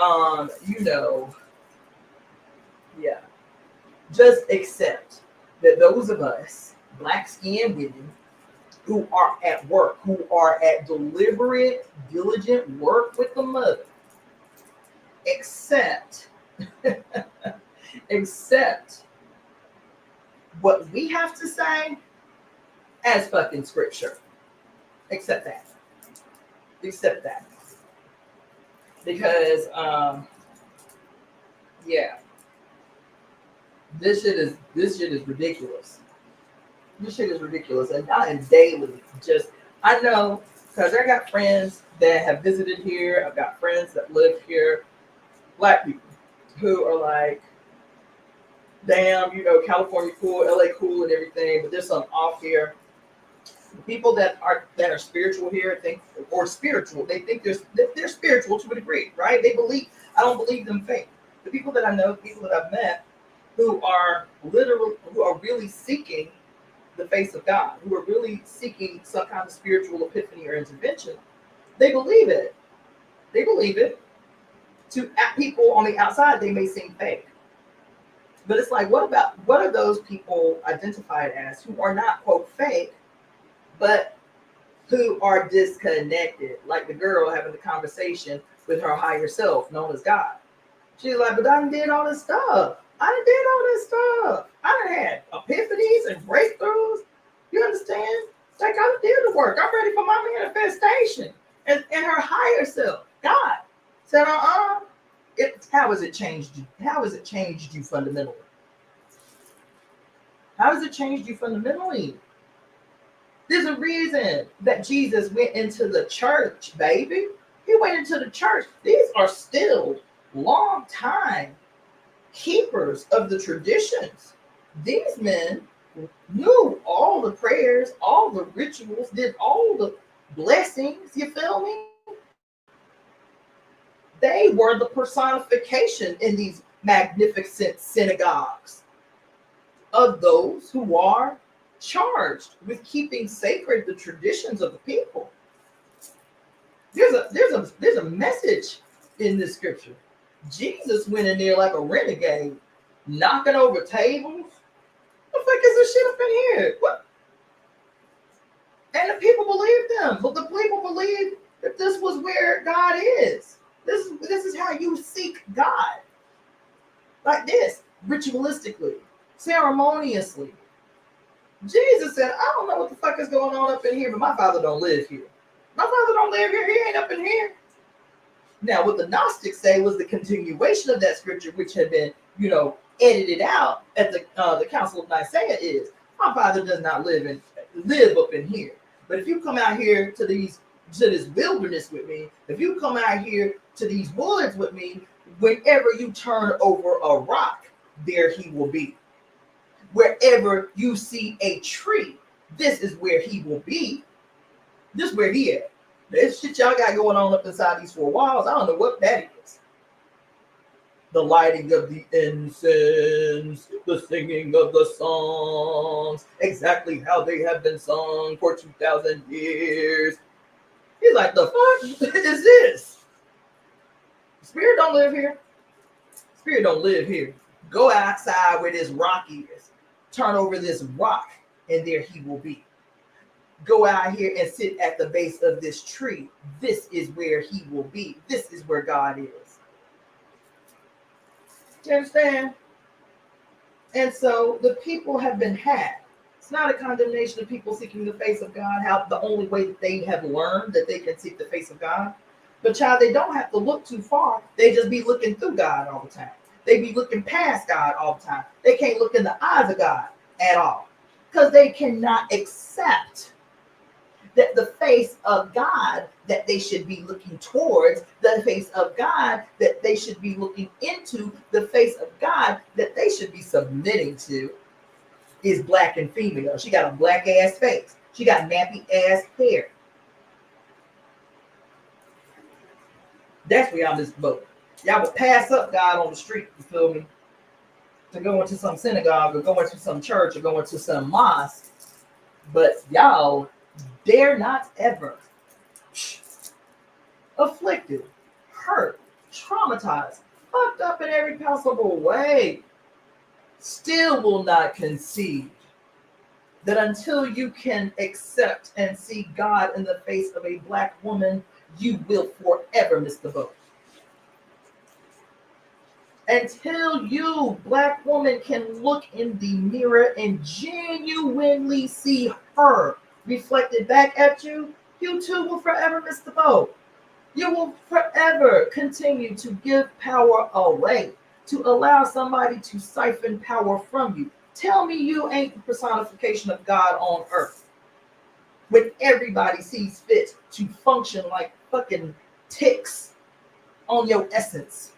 yeah, just accept that those of us, black skinned women, who are at work, who are at deliberate, diligent work with the mother, accept what we have to say as fucking scripture. Accept that. Accept that. Because yeah, this shit is ridiculous. This shit is ridiculous. And I am daily I know, because I got friends that have visited here. I've got friends that live here, black people, who are like, damn, California cool, LA cool and everything, but there's something off here. People that are spiritual here they think they're spiritual to a degree, right? They believe. I don't believe them fake. The people that I know, people that I've met, who are really seeking the face of God, who are really seeking some kind of spiritual epiphany or intervention, they believe it. They believe it. To people on the outside, they may seem fake. But it's like, what are those people identified as who are not, quote, fake, but who are disconnected? Like the girl having the conversation with her higher self, known as God. She's like, but I done did all this stuff. I done had epiphanies and breakthroughs. You understand? Like, I did the work. I'm ready for my manifestation. And her higher self, God, said, how has it changed you? How has it changed you fundamentally? How has it changed you fundamentally? There's a reason that Jesus went into the church, baby. He went into the church. These are still long time keepers of the traditions. These men knew all the prayers, all the rituals, did all the blessings. You feel me? They were the personification in these magnificent synagogues of those who are charged with keeping sacred the traditions of the people. There's a message in this scripture. Jesus went in there like a renegade, knocking over tables. What the fuck is this shit up in here? What? And the people believed them, but the people believed that this was where God is. This is how you seek God, like this, ritualistically, ceremoniously. Jesus said, I don't know what the fuck is going on up in here, but my Father don't live here. My Father don't live here. He ain't up in here. Now, what the Gnostics say was the continuation of that scripture, which had been, edited out at the Council of Nicaea, is my Father does not live up in here. But if you come out here to this wilderness with me, if you come out here to these woods with me, whenever you turn over a rock, there he will be. Wherever you see a tree, this is where he will be. This is where he at. This shit y'all got going on up inside these four walls, I don't know what that is. The lighting of the incense, the singing of the songs, exactly how they have been sung for 2,000 years. He's like, the fuck is this? Spirit don't live here. Spirit don't live here. Go outside where this rock is. Turn over this rock, and there he will be. Go out here and sit at the base of this tree. This is where he will be. This is where God is. You understand? And so the people have been had. It's not a condemnation of people seeking the face of God, how the only way that they have learned that they can seek the face of God. But child, they don't have to look too far. They just be looking through God all the time. They be looking past God all the time. They can't look in the eyes of God at all. Because they cannot accept that the face of God that they should be looking towards, the face of God that they should be looking into, the face of God that they should be submitting to is black and female. She got a black ass face. She got nappy ass hair. That's where y'all miss the boat. Y'all would pass up God on the street, you feel me? To go into some synagogue or go into some church or go into some mosque. But y'all dare not ever afflicted, hurt, traumatized, fucked up in every possible way, still will not concede that until you can accept and see God in the face of a black woman, you will forever miss the boat. Until you, black woman, can look in the mirror and genuinely see her reflected back at you, you too will forever miss the boat. You will forever continue to give power away, to allow somebody to siphon power from you. Tell me you ain't the personification of God on earth. When everybody sees fit to function like fucking ticks on your essence,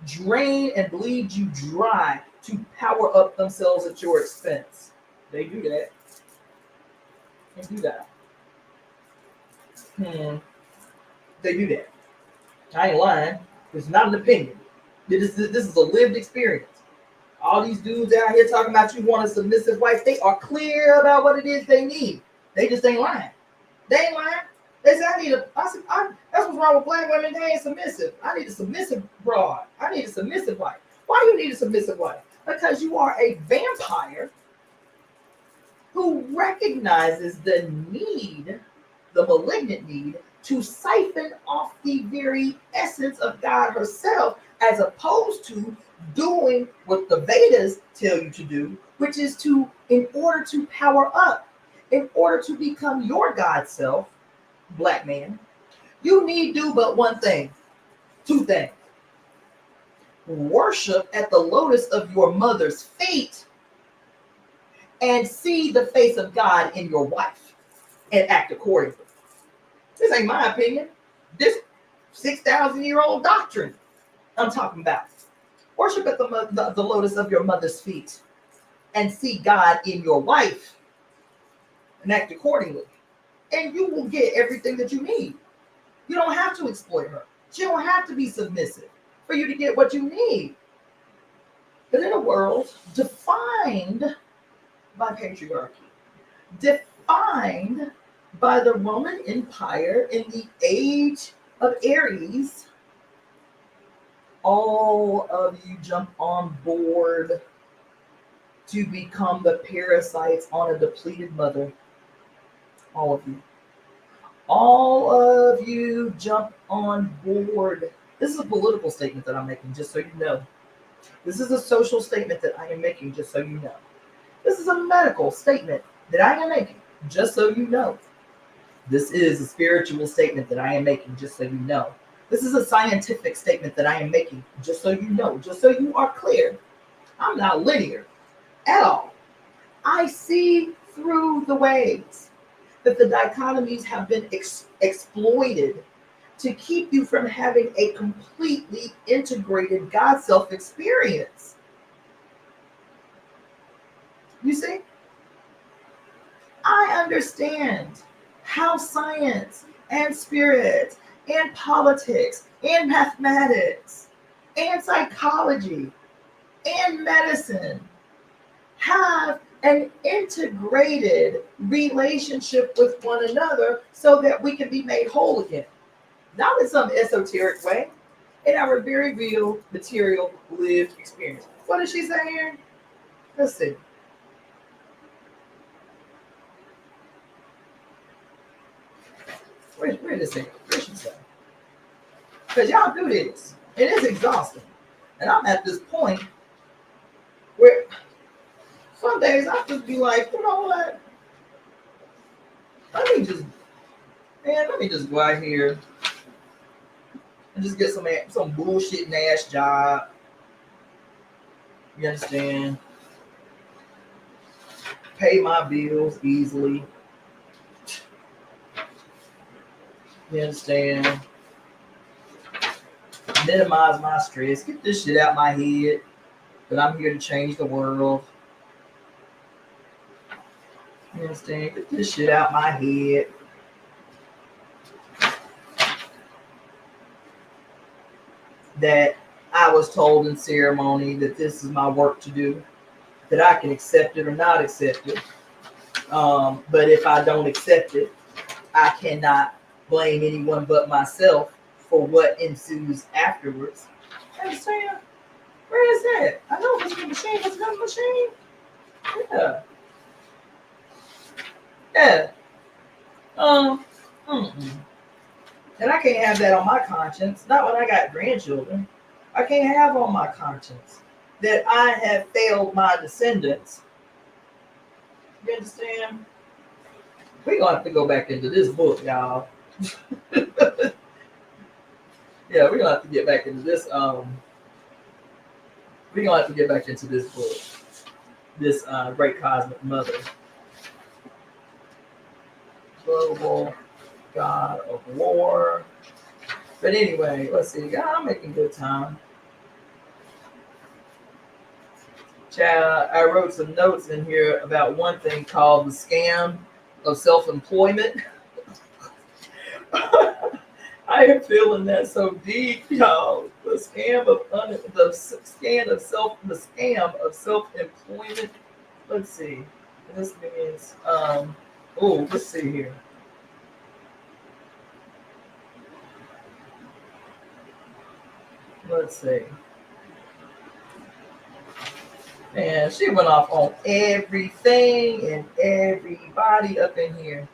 drain and bleed you dry to power up themselves at your expense. They do that. They do that. They do that. I ain't lying. It's not an opinion. This is a lived experience. All these dudes out here talking about you want a submissive wife, they are clear about what it is they need. They just ain't lying. They ain't lying. They say, that's what's wrong with black women. They ain't submissive. I need a submissive broad. I need a submissive wife. Why do you need a submissive wife? Because you are a vampire who recognizes the need, the malignant need, to siphon off the very essence of God herself, as opposed to doing what the Vedas tell you to do, which is to, in order to power up, in order to become your God self, black man, you need do but one thing, two things. Worship at the lotus of your mother's feet and see the face of God in your wife and act accordingly. This ain't my opinion. This 6,000-year-old doctrine I'm talking about. Worship at the lotus of your mother's feet and see God in your wife and act accordingly. And you will get everything that you need. You don't have to exploit her. She don't have to be submissive for you to get what you need. But in a world defined by patriarchy, defined by the Roman Empire in the age of Aries, all of you jump on board to become the parasites on a depleted mother. All of you. All of you jump on board. This is a political statement that I'm making, just so you know. This is a social statement that I am making, just so you know. This is a medical statement that I am making, just so you know. This is a spiritual statement that I am making, just so you know. This is a scientific statement that I am making, just so you know, just so you are clear. I'm not linear at all. I see through the ways that the dichotomies have been exploited to keep you from having a completely integrated God self experience. You see? I understand how science and spirit and politics and mathematics and psychology and medicine have an integrated relationship with one another so that we can be made whole again. Not in some esoteric way, in our very real, material, lived experience. What is she saying here? Let's see. Where is it? Where she say? Because y'all do this. It is exhausting. And I'm at this point where some days I just be like, you know what? Let me just go out here and just get some bullshit ass job. You understand? Pay my bills easily. You understand? Minimize my stress. Get this shit out my head. That I'm here to change the world. You understand? Get this shit out my head. That I was told in ceremony that this is my work to do. That I can accept it or not accept it. But if I don't accept it, I cannot blame anyone but myself for what ensues afterwards. You understand? Where is that? I know it's a machine. It's another machine. Yeah. Yeah. Mm-mm. And I can't have that on my conscience. Not when I got grandchildren. I can't have on my conscience that I have failed my descendants. You understand? We're gonna have to go back into this book, y'all. Yeah, we're gonna have to get back into this. We're gonna have to get back into this book. This great cosmic mother. Global God of War. But anyway, let's see. God, I'm making good time. Child, I wrote some notes in here about one thing called the scam of self-employment. I am feeling that so deep, y'all. The scam of self-employment. Let's see. This means let's see here. Let's see. And she went off on everything and everybody up in here.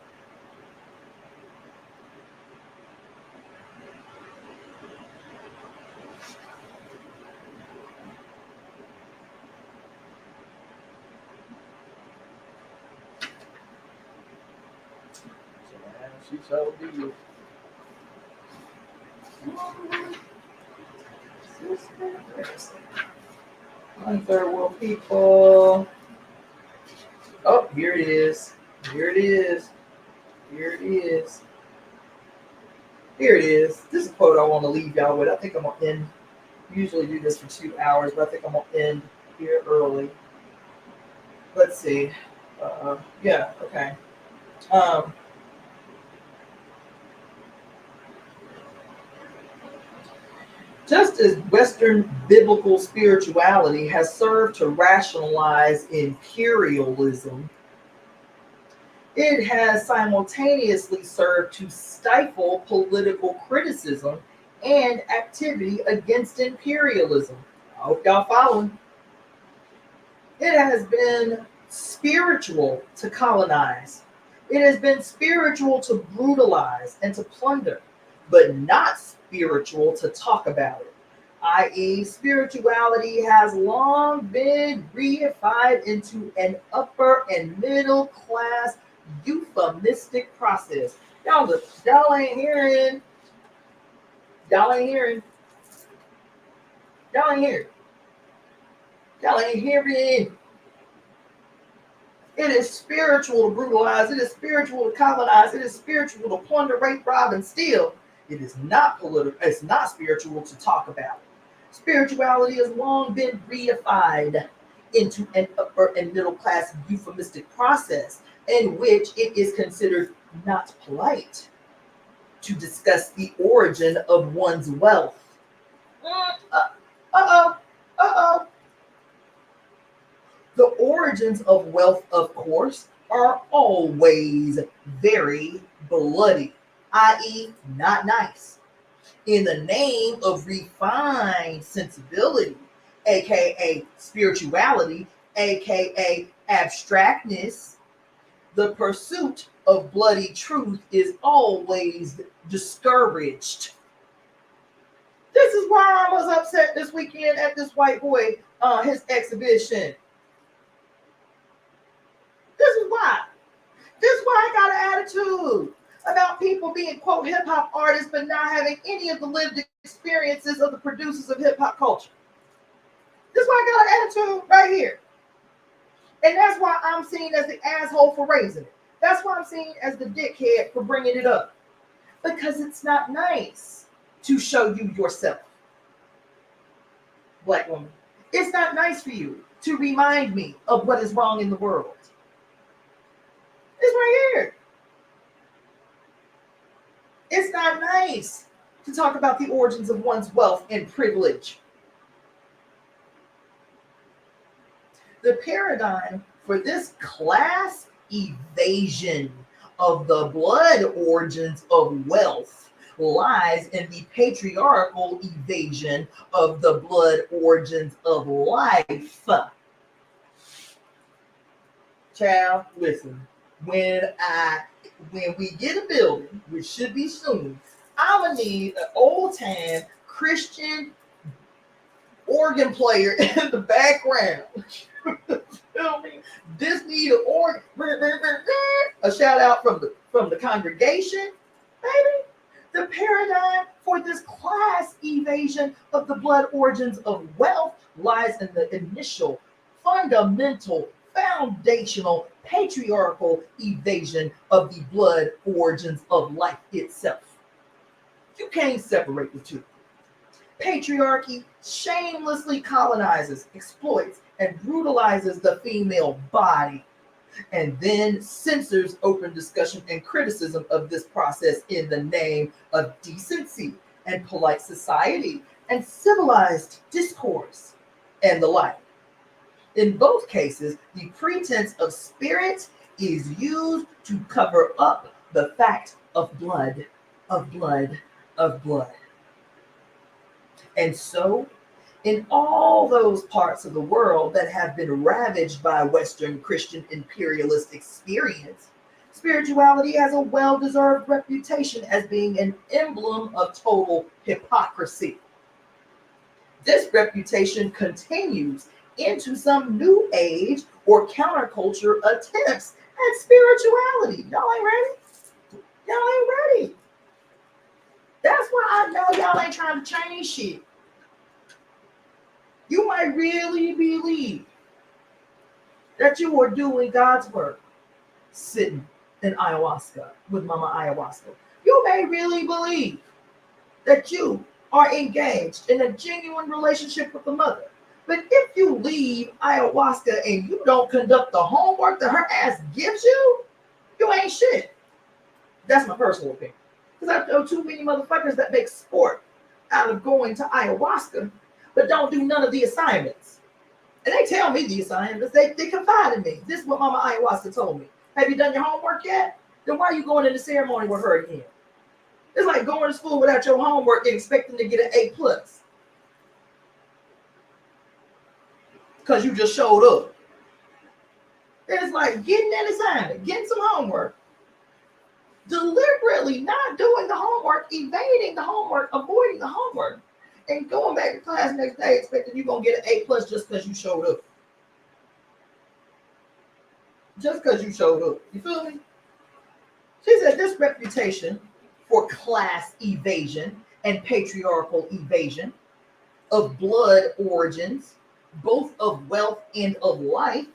She so deep. Third world people. Oh, here it is. Here it is. Here it is. Here it is. This is a quote I want to leave y'all with. I think I'm going to end. Usually do this for 2 hours, but I think I'm going to end here early. Let's see. Yeah, okay. Just as Western biblical spirituality has served to rationalize imperialism, it has simultaneously served to stifle political criticism and activity against imperialism. I hope y'all following. It has been spiritual to colonize. It has been spiritual to brutalize and to plunder, but not spiritual to talk about it. I.e., spirituality has long been reified into an upper and middle class euphemistic process. Y'all ain't hearing. Y'all ain't hearing. Y'all ain't hearing. Y'all ain't hearing. It is spiritual to brutalize. It is spiritual to colonize. It is spiritual to plunder, rape, rob, and steal. It is not political. It's not spiritual to talk about it. Spirituality has long been reified into an upper and middle class euphemistic process in which it is considered not polite to discuss the origin of one's wealth. The origins of wealth, of course, are always very bloody, i.e., not nice. In the name of refined sensibility, aka spirituality, aka abstractness, the pursuit of bloody truth is always discouraged. This is why I was upset this weekend at this white boy, his exhibition. This is why. This is why I got an attitude about people being, quote, hip hop artists, but not having any of the lived experiences of the producers of hip hop culture. This is why I got an attitude right here. And that's why I'm seen as the asshole for raising it. That's why I'm seen as the dickhead for bringing it up. Because it's not nice to show you yourself, Black woman. It's not nice for you to remind me of what is wrong in the world. It's right here. It's not nice to talk about the origins of one's wealth and privilege. The paradigm for this class evasion of the blood origins of wealth lies in the patriarchal evasion of the blood origins of life. Child, listen, when we get a building, which should be soon, I'm gonna need an old time Christian organ player in the background. Feel me? This need an organ. A shout out from the congregation, baby. The paradigm for this class evasion of the blood origins of wealth lies in the initial, fundamental, foundational, patriarchal evasion of the blood origins of life itself. You can't separate the two. Patriarchy shamelessly colonizes, exploits, and brutalizes the female body, and then censors open discussion and criticism of this process in the name of decency and polite society and civilized discourse and the like. In both cases, the pretense of spirit is used to cover up the fact of blood, of blood, of blood. And so, in all those parts of the world that have been ravaged by Western Christian imperialist experience, spirituality has a well-deserved reputation as being an emblem of total hypocrisy. This reputation continues into some new age or counterculture attempts at spirituality. Y'all ain't ready? Y'all ain't ready. That's why I know y'all ain't trying to change shit. You might really believe that you are doing God's work sitting in ayahuasca with Mama Ayahuasca. You may really believe that you are engaged in a genuine relationship with the mother. But if you leave ayahuasca and you don't conduct the homework that her ass gives you, you ain't shit. That's my personal opinion. Because I know too many motherfuckers that make sport out of going to ayahuasca, but don't do none of the assignments. And they tell me the assignments. They confide in me. This is what Mama Ayahuasca told me. Have you done your homework yet? Then why are you going to the ceremony with her again? It's like going to school without your homework and expecting to get an A+. Because you just showed up. It's like getting that assignment, getting some homework, deliberately not doing the homework, evading the homework, avoiding the homework, and going back to class next day expecting you're going to get an A+ just because you showed up. Just because you showed up. You feel me? She said this reputation for class evasion and patriarchal evasion of blood origins, both of wealth and of life,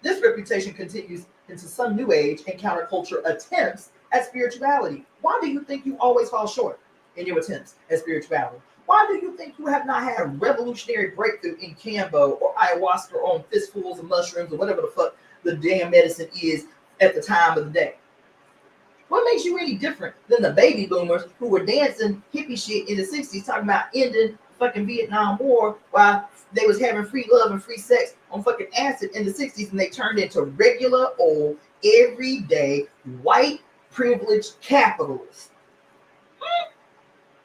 this reputation continues into some new age and counterculture attempts at spirituality. Why do you think you always fall short in your attempts at spirituality? Why do you think you have not had a revolutionary breakthrough in Kambo or ayahuasca or on fistfuls of mushrooms or whatever the fuck the damn medicine is at the time of the day? What makes you any different than the baby boomers who were dancing hippie shit in the 60s talking about ending fucking Vietnam War while they was having free love and free sex on fucking acid in the 60s, and they turned into regular old everyday white privileged capitalists?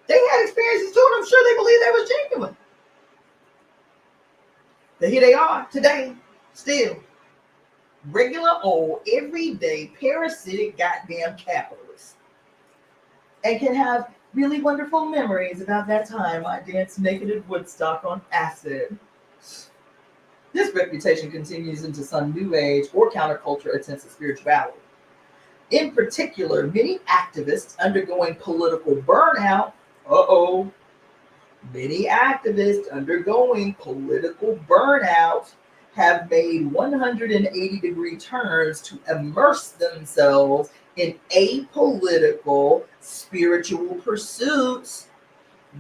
They had experiences too, and I'm sure they believed they was genuine. But here they are today, still regular old everyday parasitic goddamn capitalists, and can have really wonderful memories about that time I danced naked at Woodstock on acid. This reputation continues into some new age or counterculture attempts at spirituality. In particular, many activists undergoing political burnout, many activists undergoing political burnout have made 180-degree turns to immerse themselves in apolitical spiritual pursuits,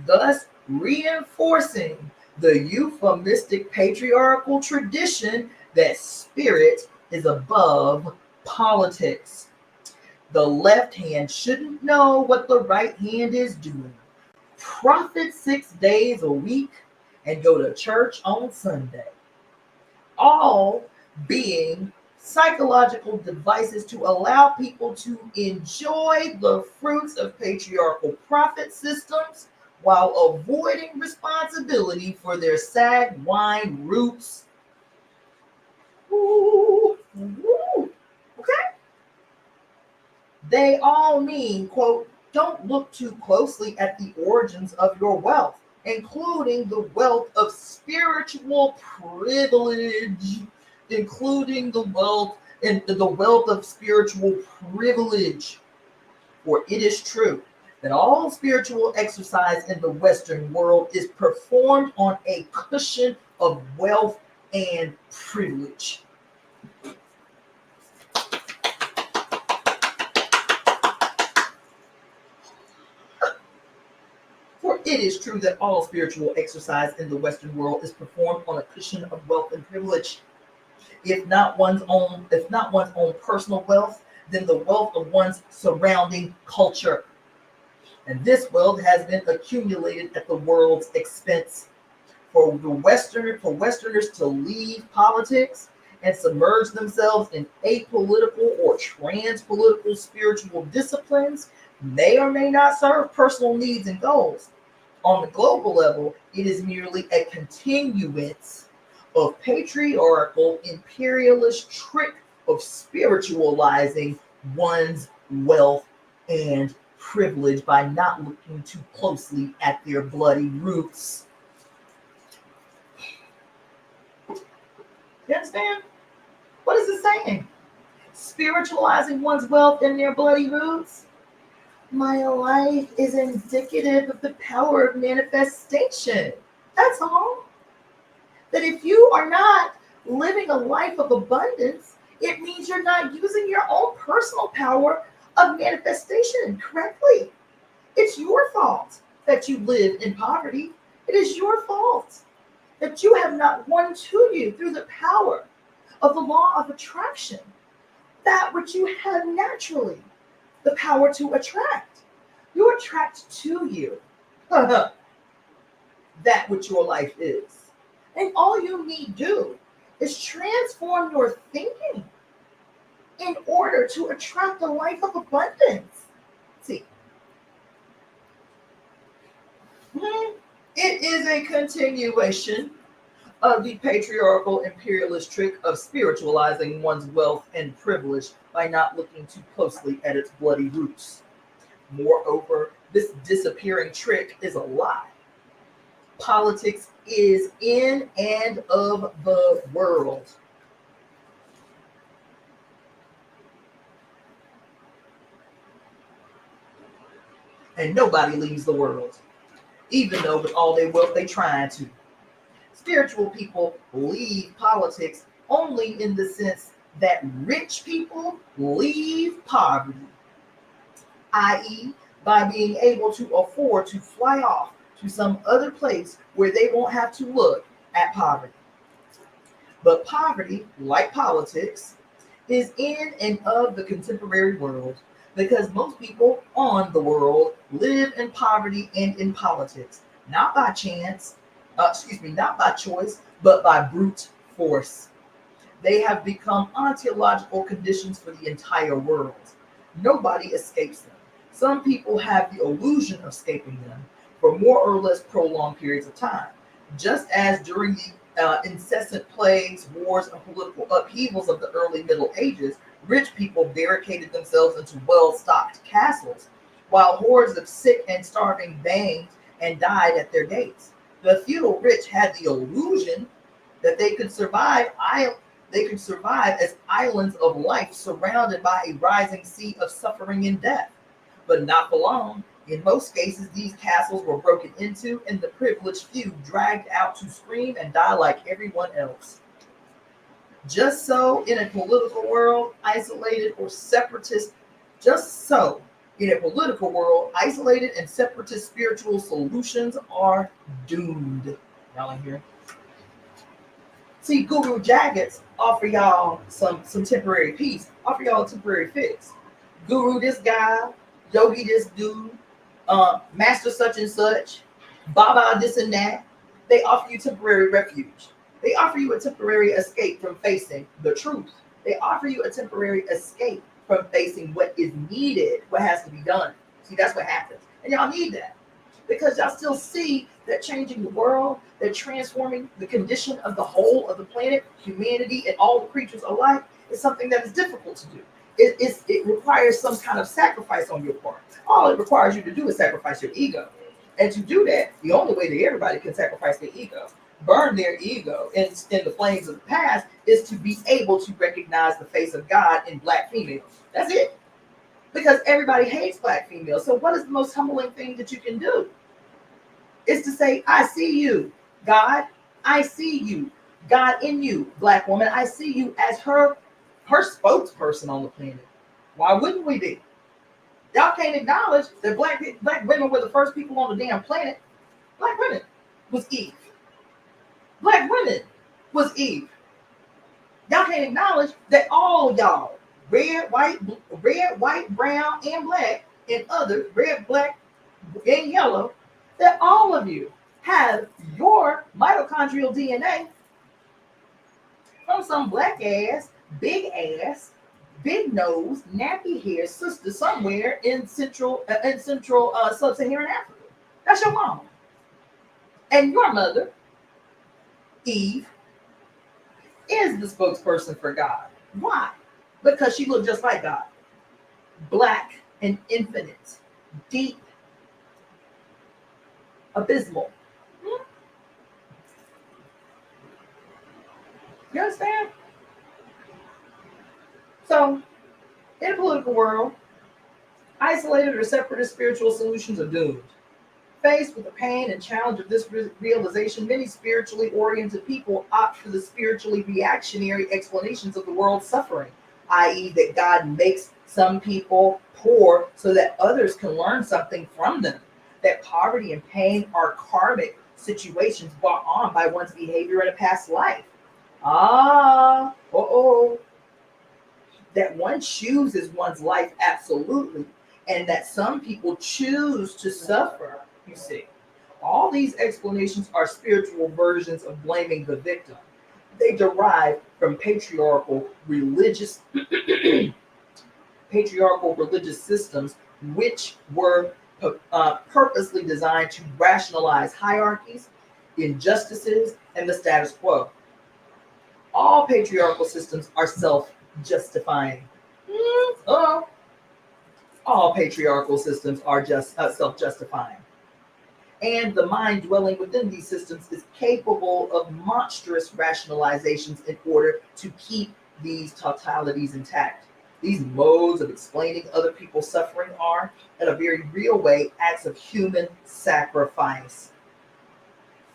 thus reinforcing the euphemistic patriarchal tradition that spirit is above politics. The left hand shouldn't know what the right hand is doing. Profit 6 days a week and go to church on Sunday. All being psychological devices to allow people to enjoy the fruits of patriarchal profit systems while avoiding responsibility for their sag-wine roots. Ooh, ooh, okay? They all mean, quote, don't look too closely at the origins of your wealth, including the wealth of spiritual privilege, including the wealth of spiritual privilege. For it is true that all spiritual exercise in the Western world is performed on a cushion of wealth and privilege. For it is true that all spiritual exercise in the Western world is performed on a cushion of wealth and privilege. If not one's own personal wealth, then the wealth of one's surrounding culture. And this wealth has been accumulated at the world's expense. For Westerners to leave politics and submerge themselves in apolitical or transpolitical spiritual disciplines may or may not serve personal needs and goals. On the global level, it is merely a continuance of patriarchal imperialist trick of spiritualizing one's wealth and privilege by not looking too closely at their bloody roots. You understand? What is it saying? Spiritualizing one's wealth and their bloody roots? My life is indicative of the power of manifestation. That's all. That if you are not living a life of abundance, it means you're not using your own personal power of manifestation correctly. It's your fault that you live in poverty. It is your fault that you have not won to you through the power of the law of attraction that which you have naturally the power to attract. You attract to you that which your life is. And all you need do is transform your thinking in order to attract a life of abundance. See, it is a continuation of the patriarchal imperialist trick of spiritualizing one's wealth and privilege by not looking too closely at its bloody roots. Moreover, this disappearing trick is a lie. Politics is in and of the world. And nobody leaves the world, even though with all their wealth they trying to. Spiritual people leave politics only in the sense that rich people leave poverty, i.e., by being able to afford to fly off to some other place where they won't have to look at poverty. But poverty, like politics, is in and of the contemporary world because most people on the world live in poverty and in politics, not by chance, not by choice, but by brute force. They have become ontological conditions for the entire world. Nobody escapes them. Some people have the illusion of escaping them for more or less prolonged periods of time, just as during the incessant plagues, wars, and political upheavals of the early Middle Ages, rich people barricaded themselves into well-stocked castles, while hordes of sick and starving banged and died at their gates. The feudal rich had the illusion that they could survive as islands of life surrounded by a rising sea of suffering and death. But not for long. In most cases, these castles were broken into and the privileged few dragged out to scream and die like everyone else. Just so, in a political world, isolated or separatist Just so, in a political world, isolated and separatist spiritual solutions are doomed. Y'all in here? See, Guru Jackets offer y'all some temporary peace, offer y'all a temporary fix. Guru this guy, Yogi this dude, Master such and such, Baba this and that. They offer you temporary refuge. They offer you a temporary escape from facing the truth. They offer you a temporary escape from facing what is needed, what has to be done. See, that's what happens. And y'all need that because y'all still see that changing the world, that transforming the condition of the whole of the planet, humanity, and all the creatures alike is something that is difficult to do. It requires some kind of sacrifice on your part. All it requires you to do is sacrifice your ego. And to do that, the only way that everybody can sacrifice their ego, burn their ego in the flames of the past, is to be able to recognize the face of God in black females. That's it. Because everybody hates black females. So what is the most humbling thing that you can do? Is to say, I see you, God. I see you, God in you, black woman. I see you as her spokesperson on the planet. Why wouldn't we be? Y'all can't acknowledge that black women were the first people on the damn planet. Black women was Eve. Black women was Eve. Y'all can't acknowledge that all y'all, red, white, brown, and black, and other red, black, and yellow, that all of you have your mitochondrial DNA from some black ass, big nose, nappy hair sister somewhere in central sub-Saharan Africa. That's your mama. And your mother, Eve, is the spokesperson for God. Why? Because she looked just like God. Black and infinite, deep, abysmal. You understand? So, in a political world, isolated or separatist spiritual solutions are doomed. Faced with the pain and challenge of this realization, many spiritually oriented people opt for the spiritually reactionary explanations of the world's suffering, i.e., that God makes some people poor so that others can learn something from them, that poverty and pain are karmic situations brought on by one's behavior in a past life. That one chooses one's life absolutely, and that some people choose to suffer. You see, all these explanations are spiritual versions of blaming the victim. They derive from patriarchal religious systems, which were purposely designed to rationalize hierarchies, injustices, and the status quo. All patriarchal systems are self-justifying. All patriarchal systems are just self-justifying. And the mind dwelling within these systems is capable of monstrous rationalizations in order to keep these totalities intact. These modes of explaining other people's suffering are, in a very real way, acts of human sacrifice.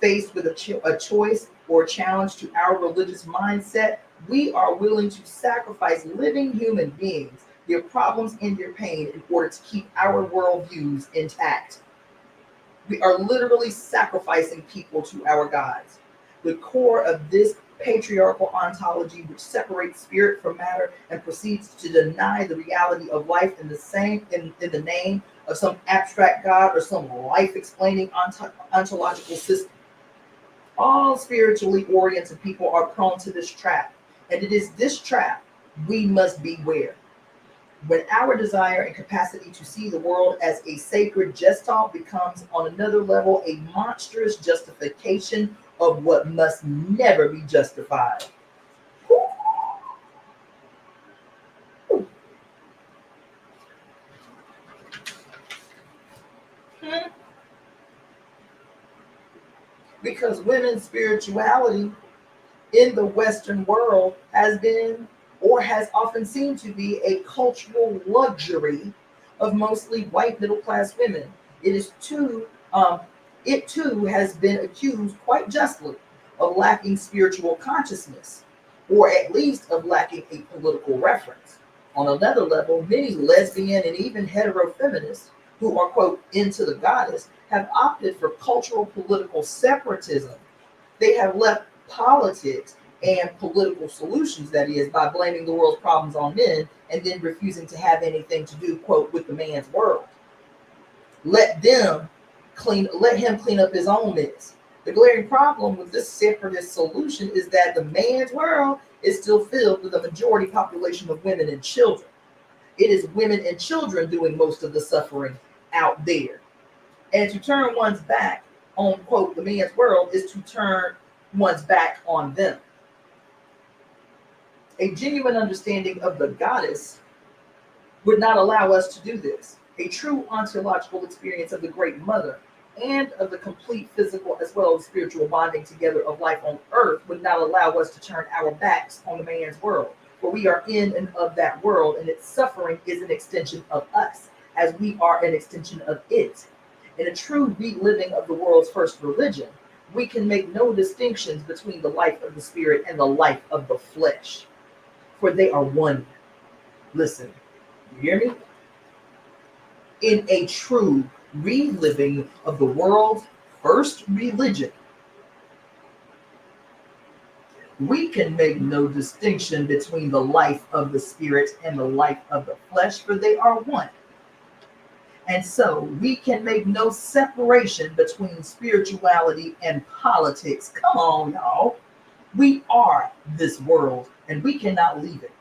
Faced with a choice or challenge to our religious mindset, we are willing to sacrifice living human beings, their problems and their pain, in order to keep our worldviews intact. We are literally sacrificing people to our gods. The core of this patriarchal ontology, which separates spirit from matter and proceeds to deny the reality of life in the name of some abstract god or some life-explaining ontological system. All spiritually oriented people are prone to this trap, and it is this trap we must beware. When our desire and capacity to see the world as a sacred gestalt becomes, on another level, a monstrous justification of what must never be justified. Because women's spirituality in the Western world has been, or has often seemed to be, a cultural luxury of mostly white middle-class women. It too has been accused, quite justly, of lacking spiritual consciousness, or at least of lacking a political reference. On another level, many lesbian and even hetero feminists who are, quote, into the goddess have opted for cultural political separatism. They have left politics and political solutions, that is, by blaming the world's problems on men and then refusing to have anything to do, quote, with the man's world. Let him clean up his own mess. The glaring problem with this separatist solution is that the man's world is still filled with a majority population of women and children. It is women and children doing most of the suffering out there. And to turn one's back on, quote, the man's world is to turn one's back on them. A genuine understanding of the goddess would not allow us to do this. A true ontological experience of the Great Mother and of the complete physical as well as spiritual bonding together of life on earth would not allow us to turn our backs on the man's world. For we are in and of that world, and its suffering is an extension of us, as we are an extension of it. In a true reliving of the world's first religion, we can make no distinctions between the life of the spirit and the life of the flesh, for they are one. Listen, you hear me? In a true reliving of the world's first religion, we can make no distinction between the life of the spirit and the life of the flesh, for they are one. And so we can make no separation between spirituality and politics. Come on, y'all. We are this world, and we cannot leave it.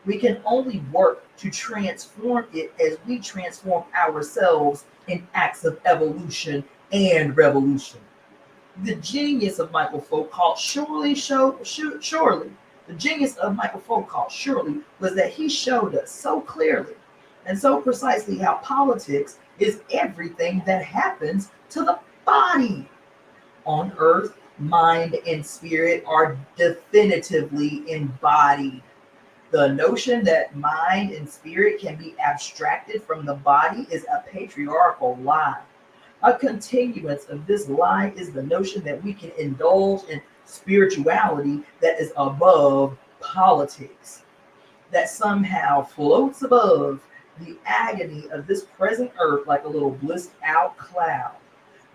We can only work to transform it as we transform ourselves in acts of evolution and revolution. The genius of Michael Foucault surely the genius of Michael Foucault surely was that he showed us so clearly and so precisely how politics is everything that happens to the body. On earth, mind and spirit are definitively embodied. The notion that mind and spirit can be abstracted from the body is a patriarchal lie. A continuance of this lie is the notion that we can indulge in spirituality that is above politics, that somehow floats above the agony of this present earth like a little blissed out cloud.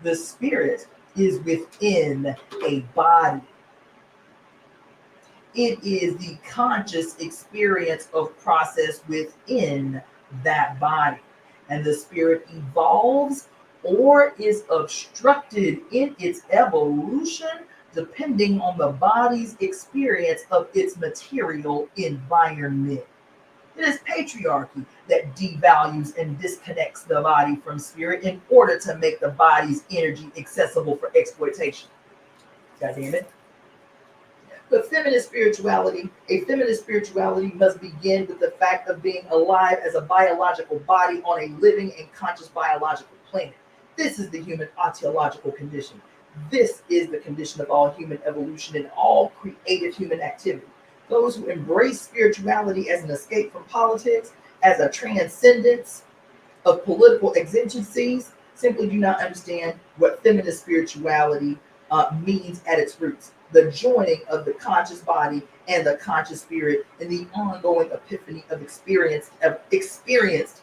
The spirit is within a body. It is the conscious experience of process within that body. And the spirit evolves or is obstructed in its evolution depending on the body's experience of its material environment. It is patriarchy that devalues and disconnects the body from spirit in order to make the body's energy accessible for exploitation. God damn it. A feminist spirituality must begin with the fact of being alive as a biological body on a living and conscious biological planet. This is the human ontological condition. This is the condition of all human evolution and all creative human activity. Those who embrace spirituality as an escape from politics, as a transcendence of political exigencies, simply do not understand what feminist spirituality means at its roots. The joining of the conscious body and the conscious spirit in the ongoing epiphany of experienced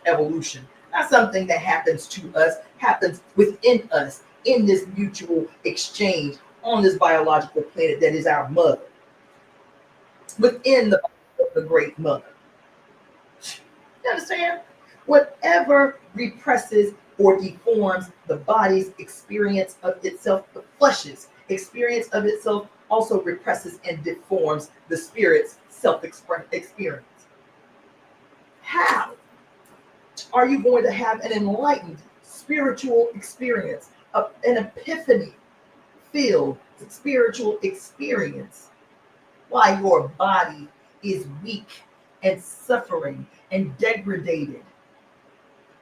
evolution. Not something that happens to us, happens within us in this mutual exchange on this biological planet that is our mother. Within the great mother. You understand? Whatever represses or deforms the body's experience of itself, the flesh's experience of itself also represses and deforms the spirit's self-experience. How are you going to have an enlightened spiritual experience, an epiphany filled spiritual experience, while your body is weak and suffering and degraded,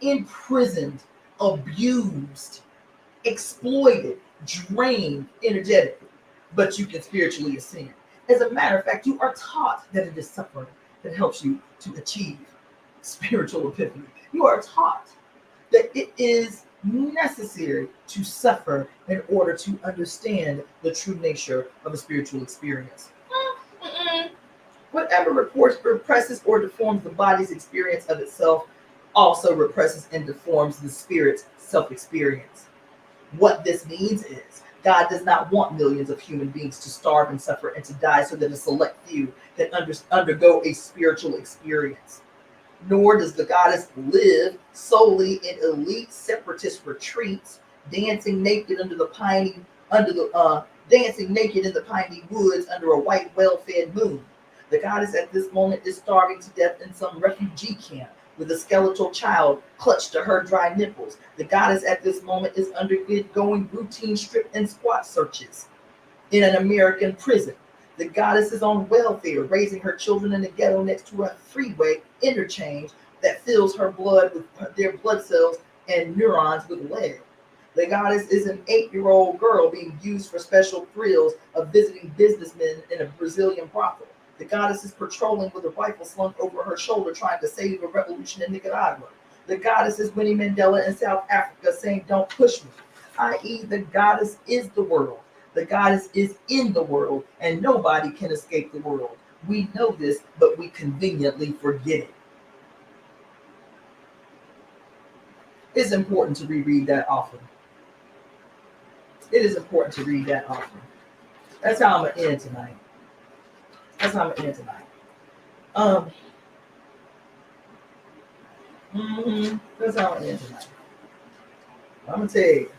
imprisoned, abused, exploited, drained energetically, but you can spiritually ascend? As a matter of fact, you are taught that it is suffering that helps you to achieve spiritual epiphany. You are taught that it is necessary to suffer in order to understand the true nature of a spiritual experience. Whatever represses or deforms the body's experience of itself also represses and deforms the spirit's self-experience. What this means is God does not want millions of human beings to starve and suffer and to die so that a select few can undergo a spiritual experience. Nor does the goddess live solely in elite separatist retreats, dancing naked dancing naked in the piney woods under a white, well-fed moon. The goddess at this moment is starving to death in some refugee camp with a skeletal child clutched to her dry nipples. The goddess at this moment is undergoing routine strip and squat searches in an American prison. The goddess is on welfare, raising her children in the ghetto next to a freeway interchange that fills her blood with their blood cells and neurons with lead. The goddess is an 8-year-old girl being used for special thrills of visiting businessmen in a Brazilian brothel. The goddess is patrolling with a rifle slung over her shoulder trying to save a revolution in Nicaragua. The goddess is Winnie Mandela in South Africa saying, "Don't push me," i.e. the goddess is the world. The goddess is in the world, and nobody can escape the world. We know this, but we conveniently forget it. It's important to reread that often. It is important to read that often. That's how I'm going to end tonight. That's how I'm going to end tonight. That's how I'm going to end tonight. I'm going to tell you.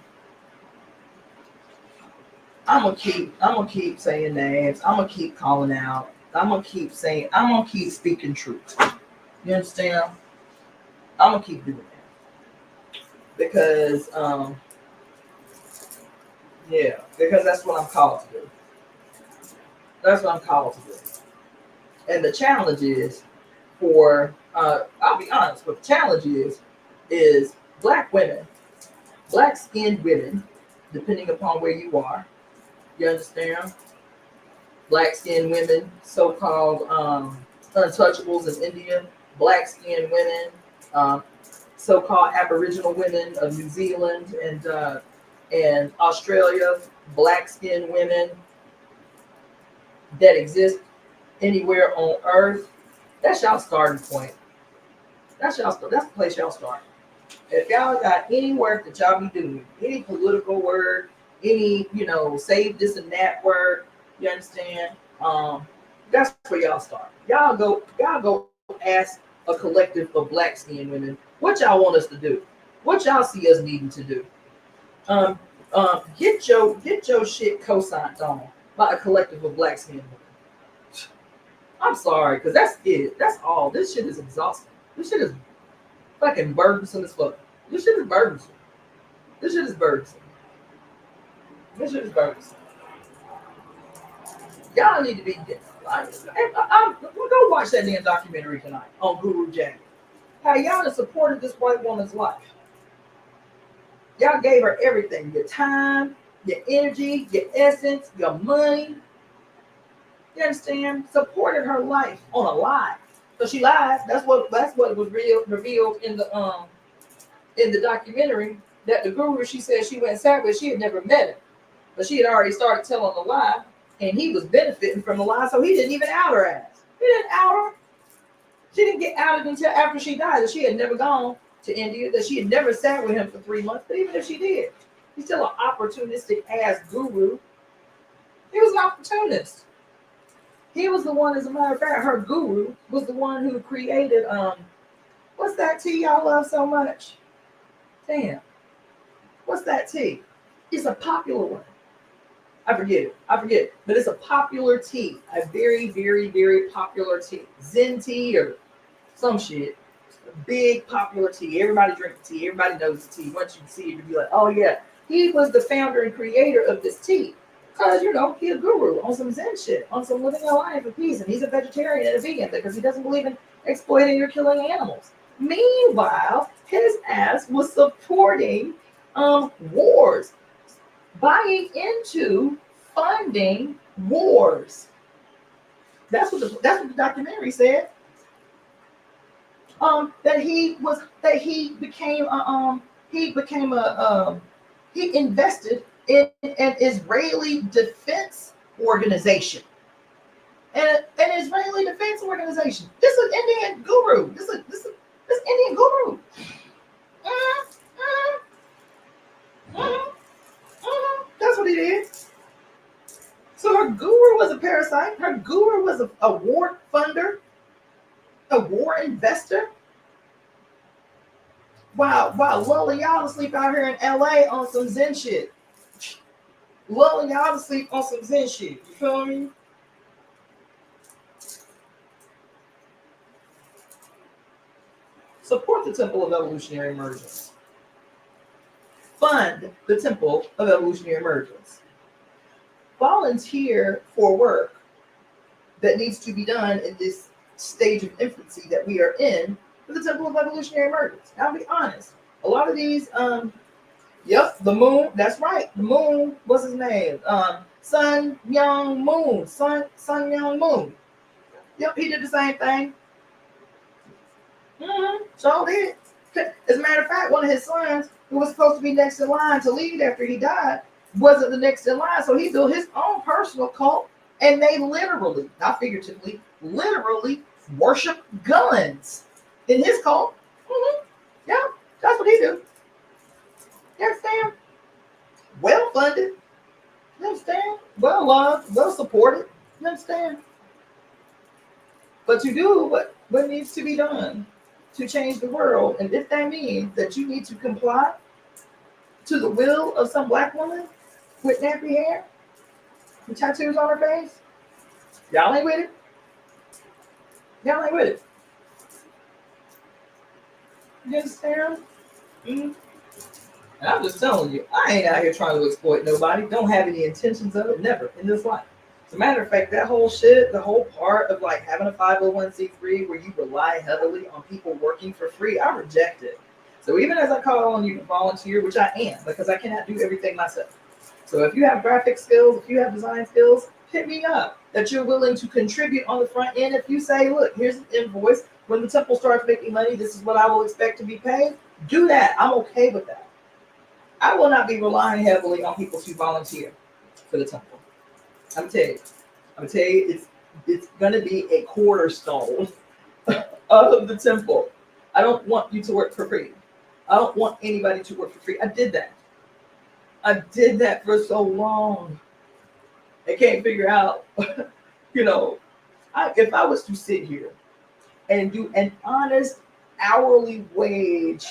I'm gonna keep saying names. I'm gonna keep calling out. I'm gonna keep speaking truth. You understand? I'm gonna keep doing that. Because because that's what I'm called to do. That's what I'm called to do. And the challenge is for I'll be honest, what the challenge is black women, black skinned women, depending upon where you are. You understand? Black skinned women, so-called untouchables in India, black skinned women, so-called Aboriginal women of New Zealand and Australia, black skinned women that exist anywhere on earth. That's y'all starting point. That's the place y'all start. If y'all got any work that y'all be doing, any political work, any, save this and that work, you understand? That's where y'all start. Y'all go ask a collective of black skinned women what y'all want us to do, what y'all see us needing to do. Get your shit co-signed on by a collective of black skinned women. I'm sorry, because that's it. That's all. This shit is exhausting. This shit is fucking burdensome as fuck. This shit is burdensome. This shit is burdensome. This shit is burdensome. Y'all need to be. We'll go watch that damn documentary tonight on Guru Jack. How y'all have supported this white woman's life. Y'all gave her everything: your time, your energy, your essence, your money. You understand? Supported her life on a lie. So she lied. That's what was revealed in the documentary, that the guru she said she went and sat with, she had never met him. But she had already started telling a lie, and he was benefiting from the lie, so he didn't even out her ass. He didn't out her. She didn't get outed until after she died, that she had never gone to India, that she had never sat with him for 3 months. But even if she did, he's still an opportunistic ass guru. He was an opportunist. He was the one, as a matter of fact, her guru was the one who created, what's that tea y'all love so much? Damn. What's that tea? It's a popular one. I forget it. But it's a popular tea. A very, very, very popular tea. Zen tea or some shit. Big popular tea. Everybody drinks tea. Everybody knows the tea. Once you see it, you'll be like, oh yeah. He was the founder and creator of this tea. Because, he's a guru on some Zen shit, on some living a life of peace. And he's a vegetarian and a vegan because he doesn't believe in exploiting or killing animals. Meanwhile, his ass was supporting wars, buying into funding wars. That's what the documentary said. He invested in an Israeli defense organization. and an Israeli defense organization. This is Indian guru. This Indian guru. That's what he did. So her guru was a parasite. Her guru was a war funder, a war investor. While lulling y'all to sleep out here in LA on some Zen shit. Lulling y'all to sleep on some Zen shit. You feel me? Support the Temple of Evolutionary Emergence. Fund the Temple of Evolutionary Emergence. Volunteer for work that needs to be done in this stage of infancy that we are in for the Temple of Evolutionary Emergence. Now, I'll be honest. A lot of these, yep, the moon, that's right. The moon, what's his name? Sun Myung Moon. Sun Myung Moon. Yep, he did the same thing. So did. As a matter of fact, one of his sons, who was supposed to be next in line to lead after he died, wasn't the next in line. So he built his own personal cult, and they literally, not figuratively, literally worship guns in his cult. Yeah, that's what he do. You understand? Well funded. You understand? Well loved, well supported. You understand? But you do what needs to be done to change the world. And if that means that you need to comply to the will of some black woman with nappy hair and tattoos on her face, y'all ain't with it. Y'all ain't with it. You understand? And I'm just telling you, I ain't out here trying to exploit nobody. Don't have any intentions of it. Never in this life. As a matter of fact, that whole shit, the whole part of like having a 501c3 where you rely heavily on people working for free, I reject it. So even as I call on you to volunteer, which I am, because I cannot do everything myself. So if you have graphic skills, if you have design skills, hit me up. That you're willing to contribute on the front end. If you say, look, here's an invoice. When the temple starts making money, this is what I will expect to be paid. Do that. I'm okay with that. I will not be relying heavily on people to volunteer for the temple. I'm gonna tell you, it's gonna be a cornerstone of the temple. I don't want you to work for free. I don't want anybody to work for free. I did that for so long. I can't figure out, if I was to sit here and do an honest hourly wage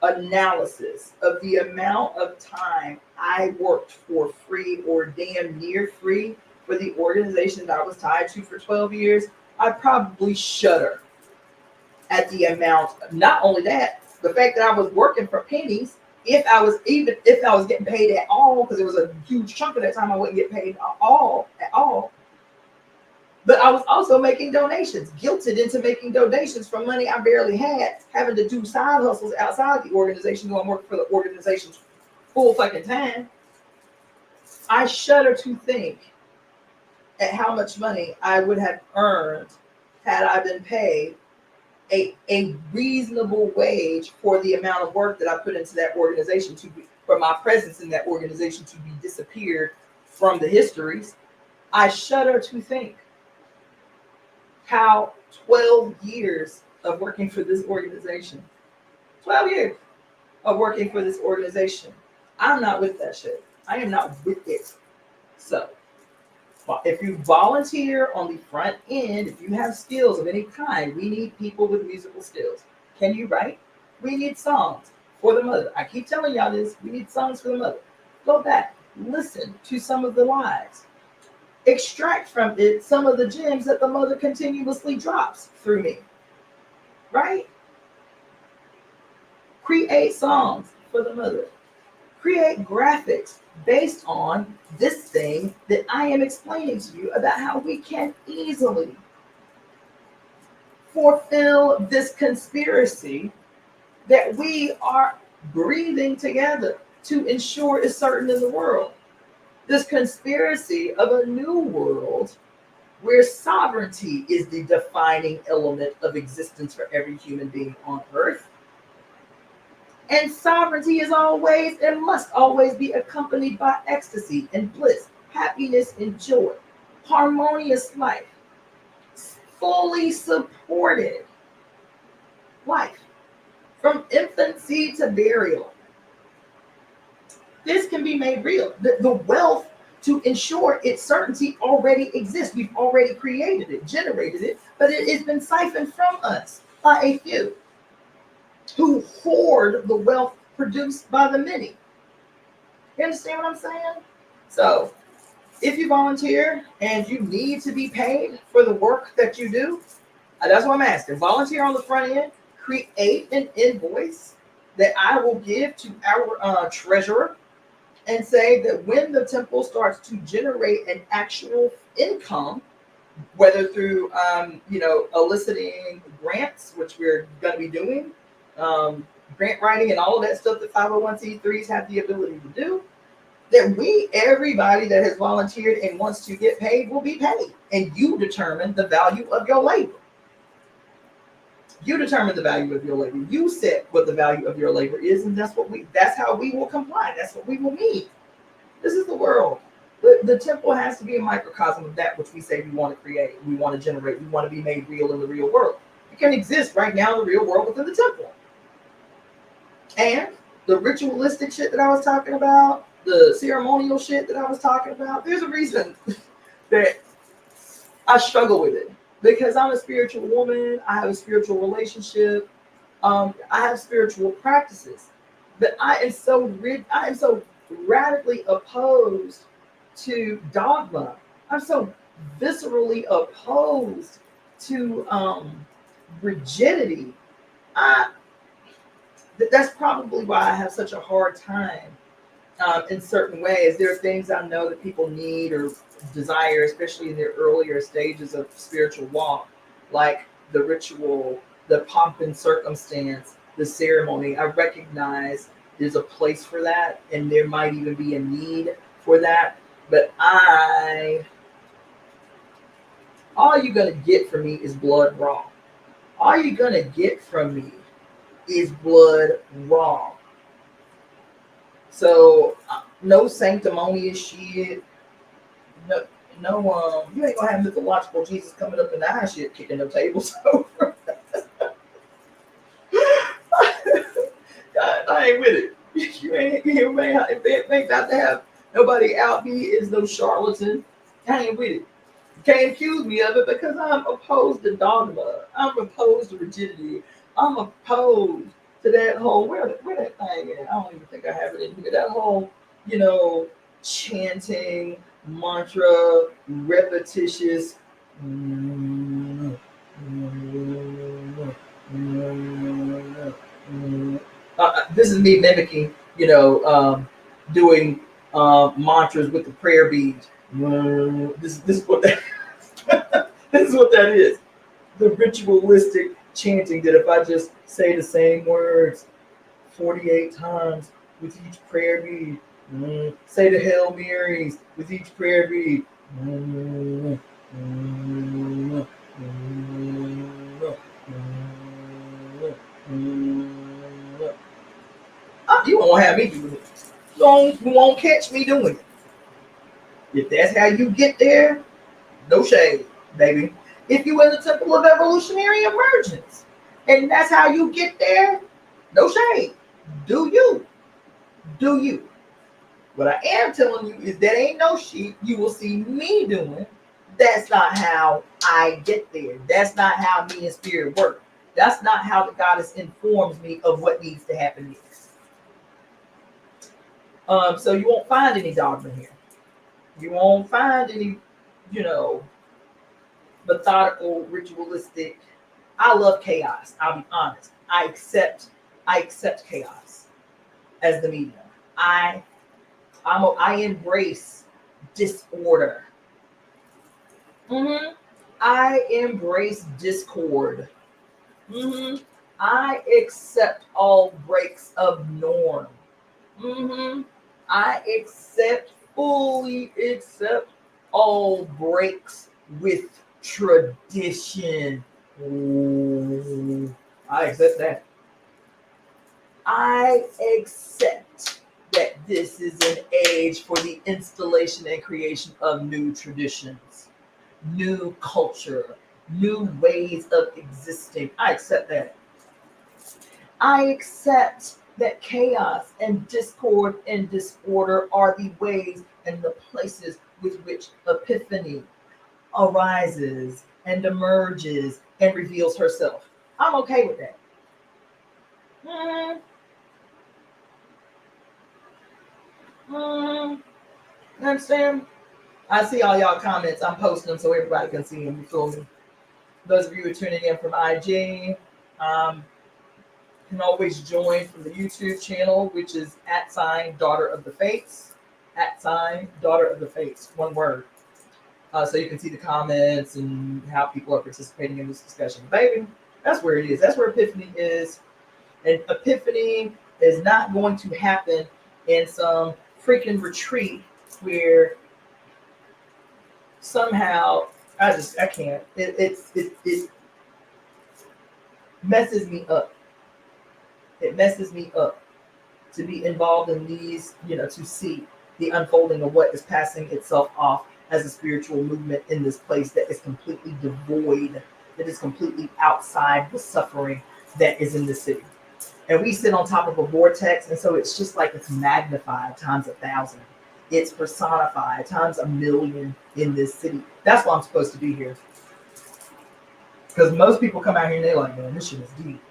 analysis of the amount of time I worked for free or damn near free for the organization that I was tied to for 12 years, I'd probably shudder at the amount. Not only that, the fact that I was working for pennies, if I was getting paid at all, because it was a huge chunk of that time I wouldn't get paid at all. But I was also making donations, guilted into making donations from money I barely had, having to do side hustles outside the organization, going work for the organization's full fucking time. I shudder to think at how much money I would have earned had I been paid a reasonable wage for the amount of work that I put into that organization, for my presence in that organization to be disappeared from the histories. I shudder to think how 12 years of working for this organization, 12 years of working for this organization, I'm not with that shit. I am not with it. So if you volunteer on the front end, if you have skills of any kind, we need people with musical skills. Can you write? We need songs for the mother. I keep telling y'all this. We need songs for the mother. Go back, listen to some of the lives. Extract from it some of the gems that the mother continuously drops through me. Right? Create songs for the mother. Create graphics based on this thing that I am explaining to you about how we can easily fulfill this conspiracy that we are breathing together to ensure is certain in the world. This conspiracy of a new world where sovereignty is the defining element of existence for every human being on earth. And sovereignty is always and must always be accompanied by ecstasy and bliss, happiness and joy. harmonious life, fully supported life from infancy to burial. This can be made real. The wealth to ensure its certainty already exists. We've already created it, generated it, but it has been siphoned from us by a few who hoard the wealth produced by the many. You understand what I'm saying? So, if you volunteer and you need to be paid for the work that you do, that's what I'm asking. Volunteer on the front end, create an invoice that I will give to our treasurer and say that when the temple starts to generate an actual income, whether through eliciting grants, which we're going to be doing, grant writing and all of that stuff that 501c3s have the ability to do, that everybody that has volunteered and wants to get paid will be paid. And you determine the value of your labor. You determine the value of your labor. You set what the value of your labor is, and that's how we will comply. That's what we will meet. This is the world. The temple has to be a microcosm of that which we say we want to create, we want to generate, we want to be made real in the real world. It can exist right now in the real world within the temple. And the ritualistic shit that I was talking about, the ceremonial shit that I was talking about, there's a reason that I struggle with it. Because I'm a spiritual woman, I have a spiritual relationship, I have spiritual practices, but I am so radically opposed to dogma. I'm so viscerally opposed to rigidity. That's probably why I have such a hard time in certain ways. There are things I know that people need or desire, especially in their earlier stages of spiritual walk, like the ritual, the pomp and circumstance, the ceremony. I recognize there's a place for that, and there might even be a need for that. But all you're gonna get from me is blood raw. All you're gonna get from me is blood raw. So no sanctimonious shit. No, you ain't gonna have mythological Jesus coming up in the eye shit, kicking no tables over. I ain't with it. You ain't got to have nobody out me is no charlatan. I ain't with it. You can't accuse me of it because I'm opposed to dogma. I'm opposed to rigidity. I'm opposed to that whole where that thing is. I don't even think I have it in here. That whole, chanting, mantra, repetitious. This is me mimicking, doing mantras with the prayer beads. This is what that this is what that is. The ritualistic chanting that if I just say the same words 48 times with each prayer bead, say the Hail Marys with each prayer bead. You won't have me doing it. You won't catch me doing it. If that's how you get there, no shade, baby. If you in the temple of evolutionary emergence, and that's how you get there, no shade. Do you? Do you? What I am telling you is that ain't no shit you will see me doing. That's not how I get there. That's not how me and spirit work. That's not how the goddess informs me of what needs to happen next. So you won't find any dogma here. You won't find any, methodical, ritualistic. I love chaos. I'll be honest. I accept chaos as the medium. I embrace disorder. I embrace discord. I accept all breaks of norm. I fully accept all breaks with tradition. I accept that. I accept that this is an age for the installation and creation of new traditions. new culture, new ways of existing. I accept that. I accept that chaos and discord and disorder are the ways and the places with which epiphany arises and emerges and reveals herself. I'm okay with that. Mm, you understand? I see all y'all comments. I'm posting them so everybody can see them. You feel me? Those of you who are tuning in from IG, can always join from the YouTube channel, which is @ Daughter of the Fates. @ Daughter of the Fates. One word. So you can see the comments and how people are participating in this discussion. Baby, that's where it is. That's where Epiphany is. And Epiphany is not going to happen in some freaking retreat where somehow I can't. It messes me up. It messes me up to be involved in these, to see the unfolding of what is passing itself off as a spiritual movement in this place that is completely devoid, that is completely outside the suffering that is in the city. And we sit on top of a vortex, and so it's just like it's magnified times 1,000. It's personified times 1,000,000 in this city. That's why I'm supposed to be here. Because most people come out here and they're like, man, this shit is deep.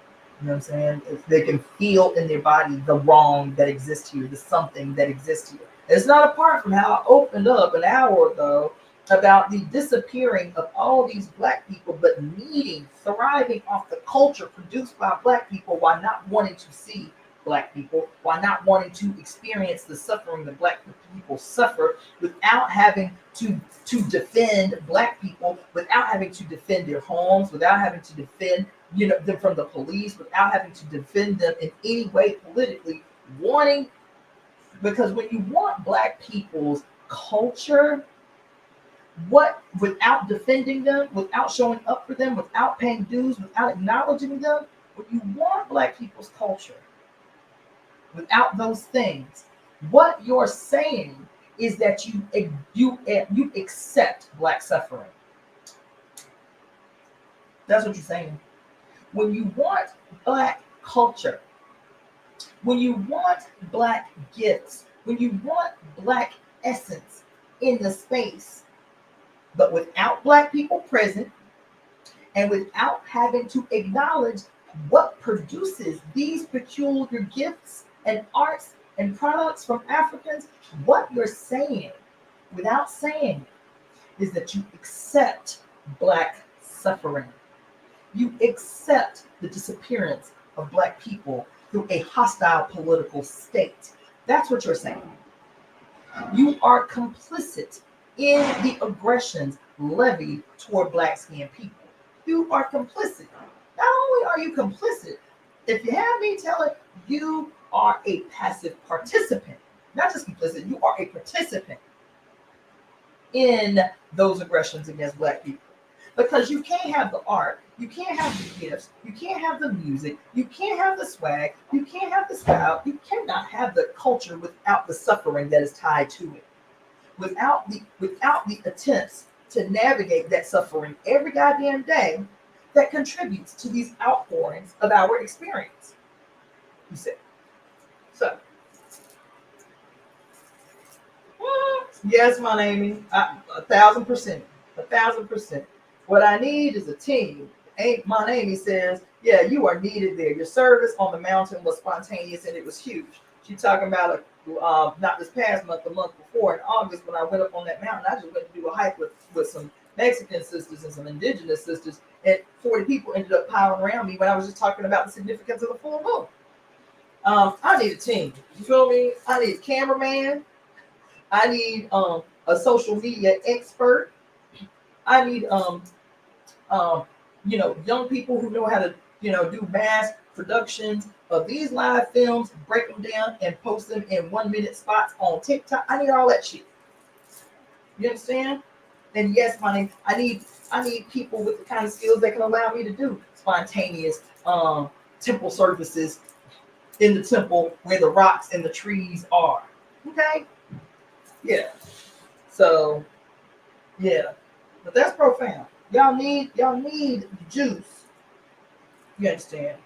You know what I'm saying? They can feel in their body the wrong that exists here, the something that exists here. It's not apart from how I opened up an hour ago about the disappearing of all these Black people, but thriving off the culture produced by Black people while not wanting to see Black people, while not wanting to experience the suffering that Black people suffer, without having to defend Black people, without having to defend their homes, without having to defend them from the police, without having to defend them in any way politically, because when you want Black people's culture, without defending them, without showing up for them, without paying dues, without acknowledging them, when you want Black people's culture, without those things, what you're saying is that you accept Black suffering. That's what you're saying. When you want Black culture, when you want Black gifts, when you want Black essence in the space, but without Black people present, and without having to acknowledge what produces these peculiar gifts and arts and products from Africans, what you're saying, without saying, is that you accept Black suffering. You accept the disappearance of Black people through a hostile political state. That's what you're saying. You are complicit in the aggressions levied toward Black skinned people. You are complicit. Not only are you complicit, if you have me tell it, you are a passive participant. Not just complicit, you are a participant in those aggressions against Black people. Because you can't have the art, you can't have the gifts, you can't have the music, you can't have the swag, you can't have the style, you cannot have the culture without the suffering that is tied to it. Without the attempts to navigate that suffering every goddamn day that contributes to these outpourings of our experience. You said. So, yes, my Amy, 1,000%, 1,000%. What I need is a team. My Amy says, yeah, you are needed there. Your service on the mountain was spontaneous and it was huge. She's talking about not this past month, the month before in August when I went up on that mountain. I just went to do a hike with some Mexican sisters and some indigenous sisters, and 40 people ended up piling around me when I was just talking about the significance of the full moon. I need a team. You feel me? I need a cameraman. I need a social media expert. I need young people who know how to do mass productions of these live films, break them down and post them in 1-minute spots on TikTok. I need all that shit. You understand? And yes, money. I need people with the kind of skills that can allow me to do spontaneous temple services in the temple where the rocks and the trees are. Okay? Yeah. So, yeah. But that's profound. Y'all need the juice. You understand?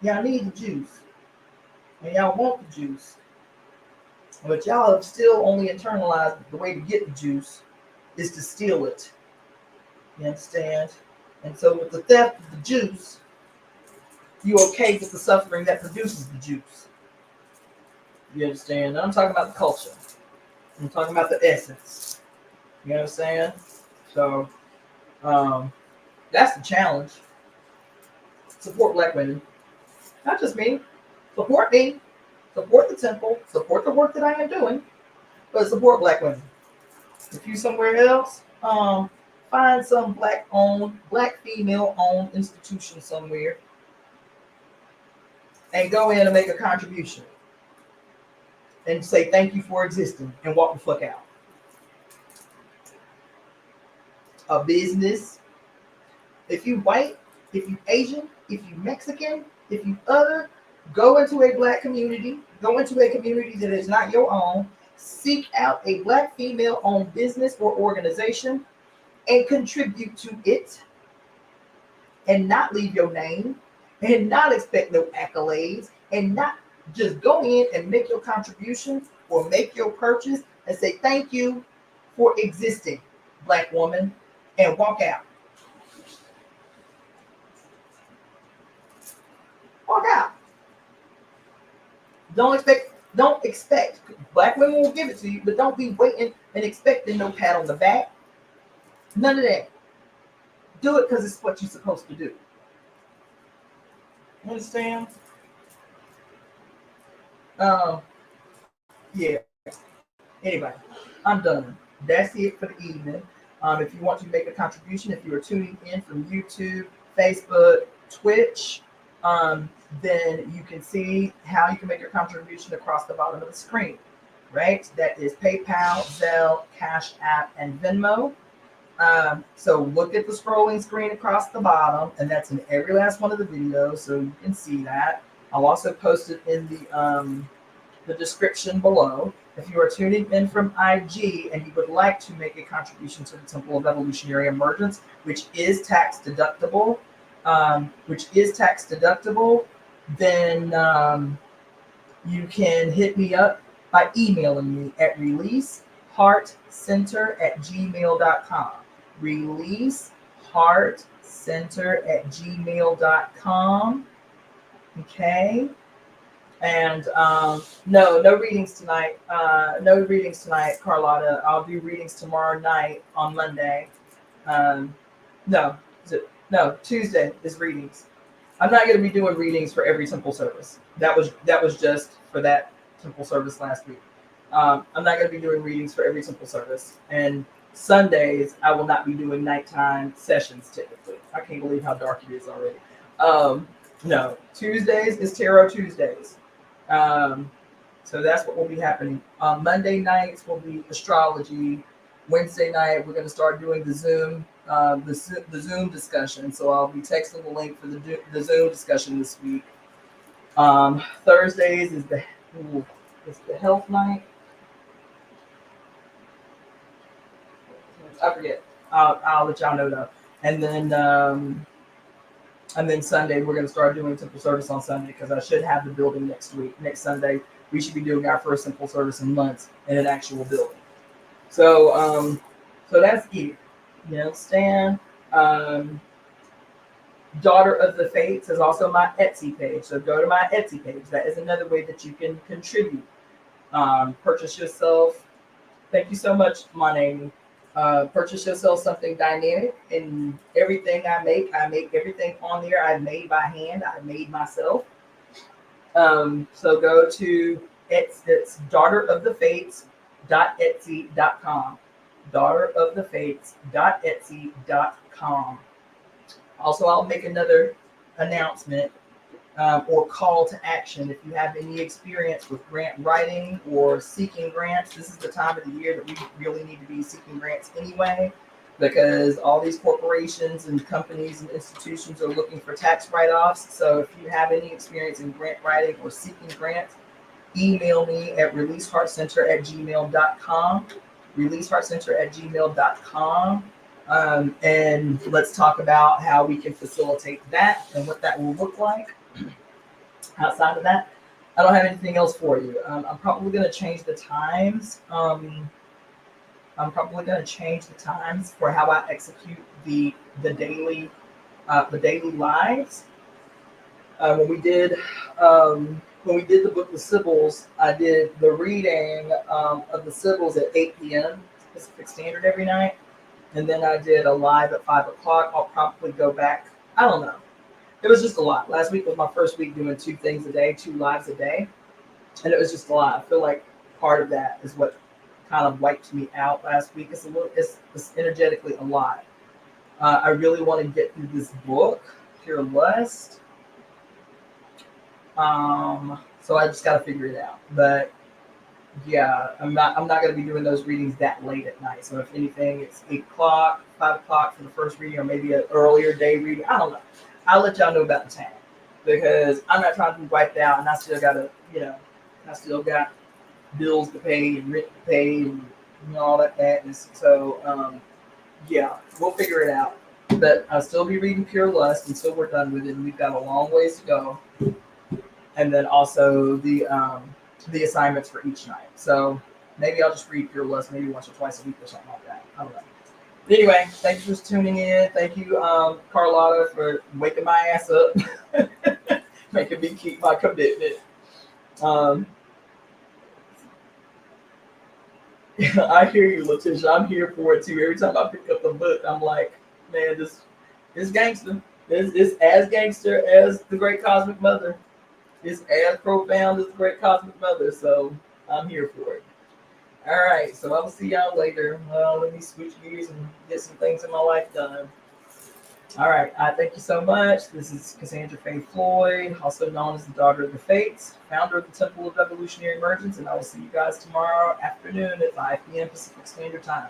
Y'all need the juice. And y'all want the juice. But y'all have still only internalized the way to get the juice is to steal it. You understand? And so with the theft of the juice, you okay with the suffering that produces the juice. You understand? I'm talking about the culture. I'm talking about the essence. You know what I'm saying? So that's the challenge. Support black women. Not just me. Support me. Support the temple. Support the work that I am doing. But support black women. If you somewhere else, find some black female owned institution somewhere and go in and make a contribution and say thank you for existing and walk the fuck out. A business. If you white, if you Asian, if you Mexican, if you other, go into a black community, go into a community that is not your own, seek out a black female-owned business or organization and contribute to it and not leave your name and not expect no accolades and not just go in and make your contribution or make your purchase and say thank you for existing, black woman, and walk out. Walk out. Don't expect. Black women will give it to you, but don't be waiting and expecting no pat on the back. None of that. Do it because it's what you're supposed to do. You understand? Yeah. Anyway, I'm done. That's it for the evening. If you want to make a contribution, if you are tuning in from YouTube, Facebook, Twitch, then you can see how you can make your contribution across the bottom of the screen, right? That is PayPal, Zelle, Cash App, and Venmo. So look at the scrolling screen across the bottom, and that's in every last one of the videos, so you can see that. I'll also post it in the description below. If you are tuning in from IG and you would like to make a contribution to the Temple of Evolutionary Emergence, which is tax deductible, then you can hit me up by emailing me at releaseheartcenter@gmail.com. Releaseheartcenter@gmail.com. Okay. And no readings tonight. No readings tonight, Carlotta. I'll do readings tomorrow night on Monday. No, Tuesday is readings. I'm not going to be doing readings for every temple service. That was just for that temple service last week. I'm not going to be doing readings for every temple service. And Sundays, I will not be doing nighttime sessions typically. I can't believe how dark it is already. No, Tuesdays is Tarot Tuesdays. So that's what will be happening. Monday nights will be astrology. Wednesday night, we're going to start doing the Zoom discussion. So I'll be texting the link for the Zoom discussion this week. Thursdays is the health night. I forget. I'll let y'all know though. And then Sunday, we're going to start doing temple service on Sunday because I should have the building next week. Next Sunday, we should be doing our first temple service in months in an actual building. So that's it. You understand? Daughter of the Fates is also my Etsy page. So go to my Etsy page. That is another way that you can contribute. Purchase yourself. Thank you so much, Monet. Purchase yourself something dynamic. And everything I make everything on there. I made by hand. I made myself. So go to it's daughterofthefates.etsy.com. daughterofthefates.etsy.com. Also, I'll make another announcement or call to action. If you have any experience with grant writing or seeking grants, this is the time of the year that we really need to be seeking grants anyway, because all these corporations and companies and institutions are looking for tax write-offs. So if you have any experience in grant writing or seeking grants, email me at releaseheartcenter@gmail.com. releaseheartcenter@gmail.com. And let's talk about how we can facilitate that and what that will look like. Outside of that, I don't have anything else for you. I'm probably going to change the times. I'm probably going to change the times for how I execute the daily the daily lives. When we did the book The Sibyls, I did the reading of the Sibyls at 8 p.m. Pacific Standard every night, and then I did a live at 5 o'clock. I'll probably go back. I don't know. It was just a lot. Last week was my first week doing 2 things a day, 2 lives a day, and it was just a lot. I feel like part of that is what kind of wiped me out last week. It's energetically a lot. I really want to get through this book, Pure Lust. So I just got to figure it out. But yeah, I'm not going to be doing those readings that late at night. So if anything, it's 8 o'clock, 5 o'clock for the first reading, or maybe an earlier day reading. I don't know. I'll let y'all know about the time because I'm not trying to be wiped out, and I still I still got bills to pay and rent to pay and all that madness. So yeah, we'll figure it out. But I'll still be reading Pure Lust until we're done with it, and we've got a long ways to go. And then also the assignments for each night. So maybe I'll just read Pure Lust maybe once or twice a week or something like that. I don't know. But anyway, thank you for tuning in. Thank you, Carlotta, for waking my ass up, making me keep my commitment. I hear you, Letitia. I'm here for it too. Every time I pick up the book, I'm like, man, this gangster. It's as gangster as the Great Cosmic Mother. It's as profound as the Great Cosmic Mother. So I'm here for it. All right, so I will see y'all later. Let me switch gears and get some things in my life done. All right, I thank you so much. This is Cassandra Faye Floyd, also known as the Daughter of the Fates, founder of the Temple of Evolutionary Emergence, and I will see you guys tomorrow afternoon at 5 p.m. Pacific Standard Time.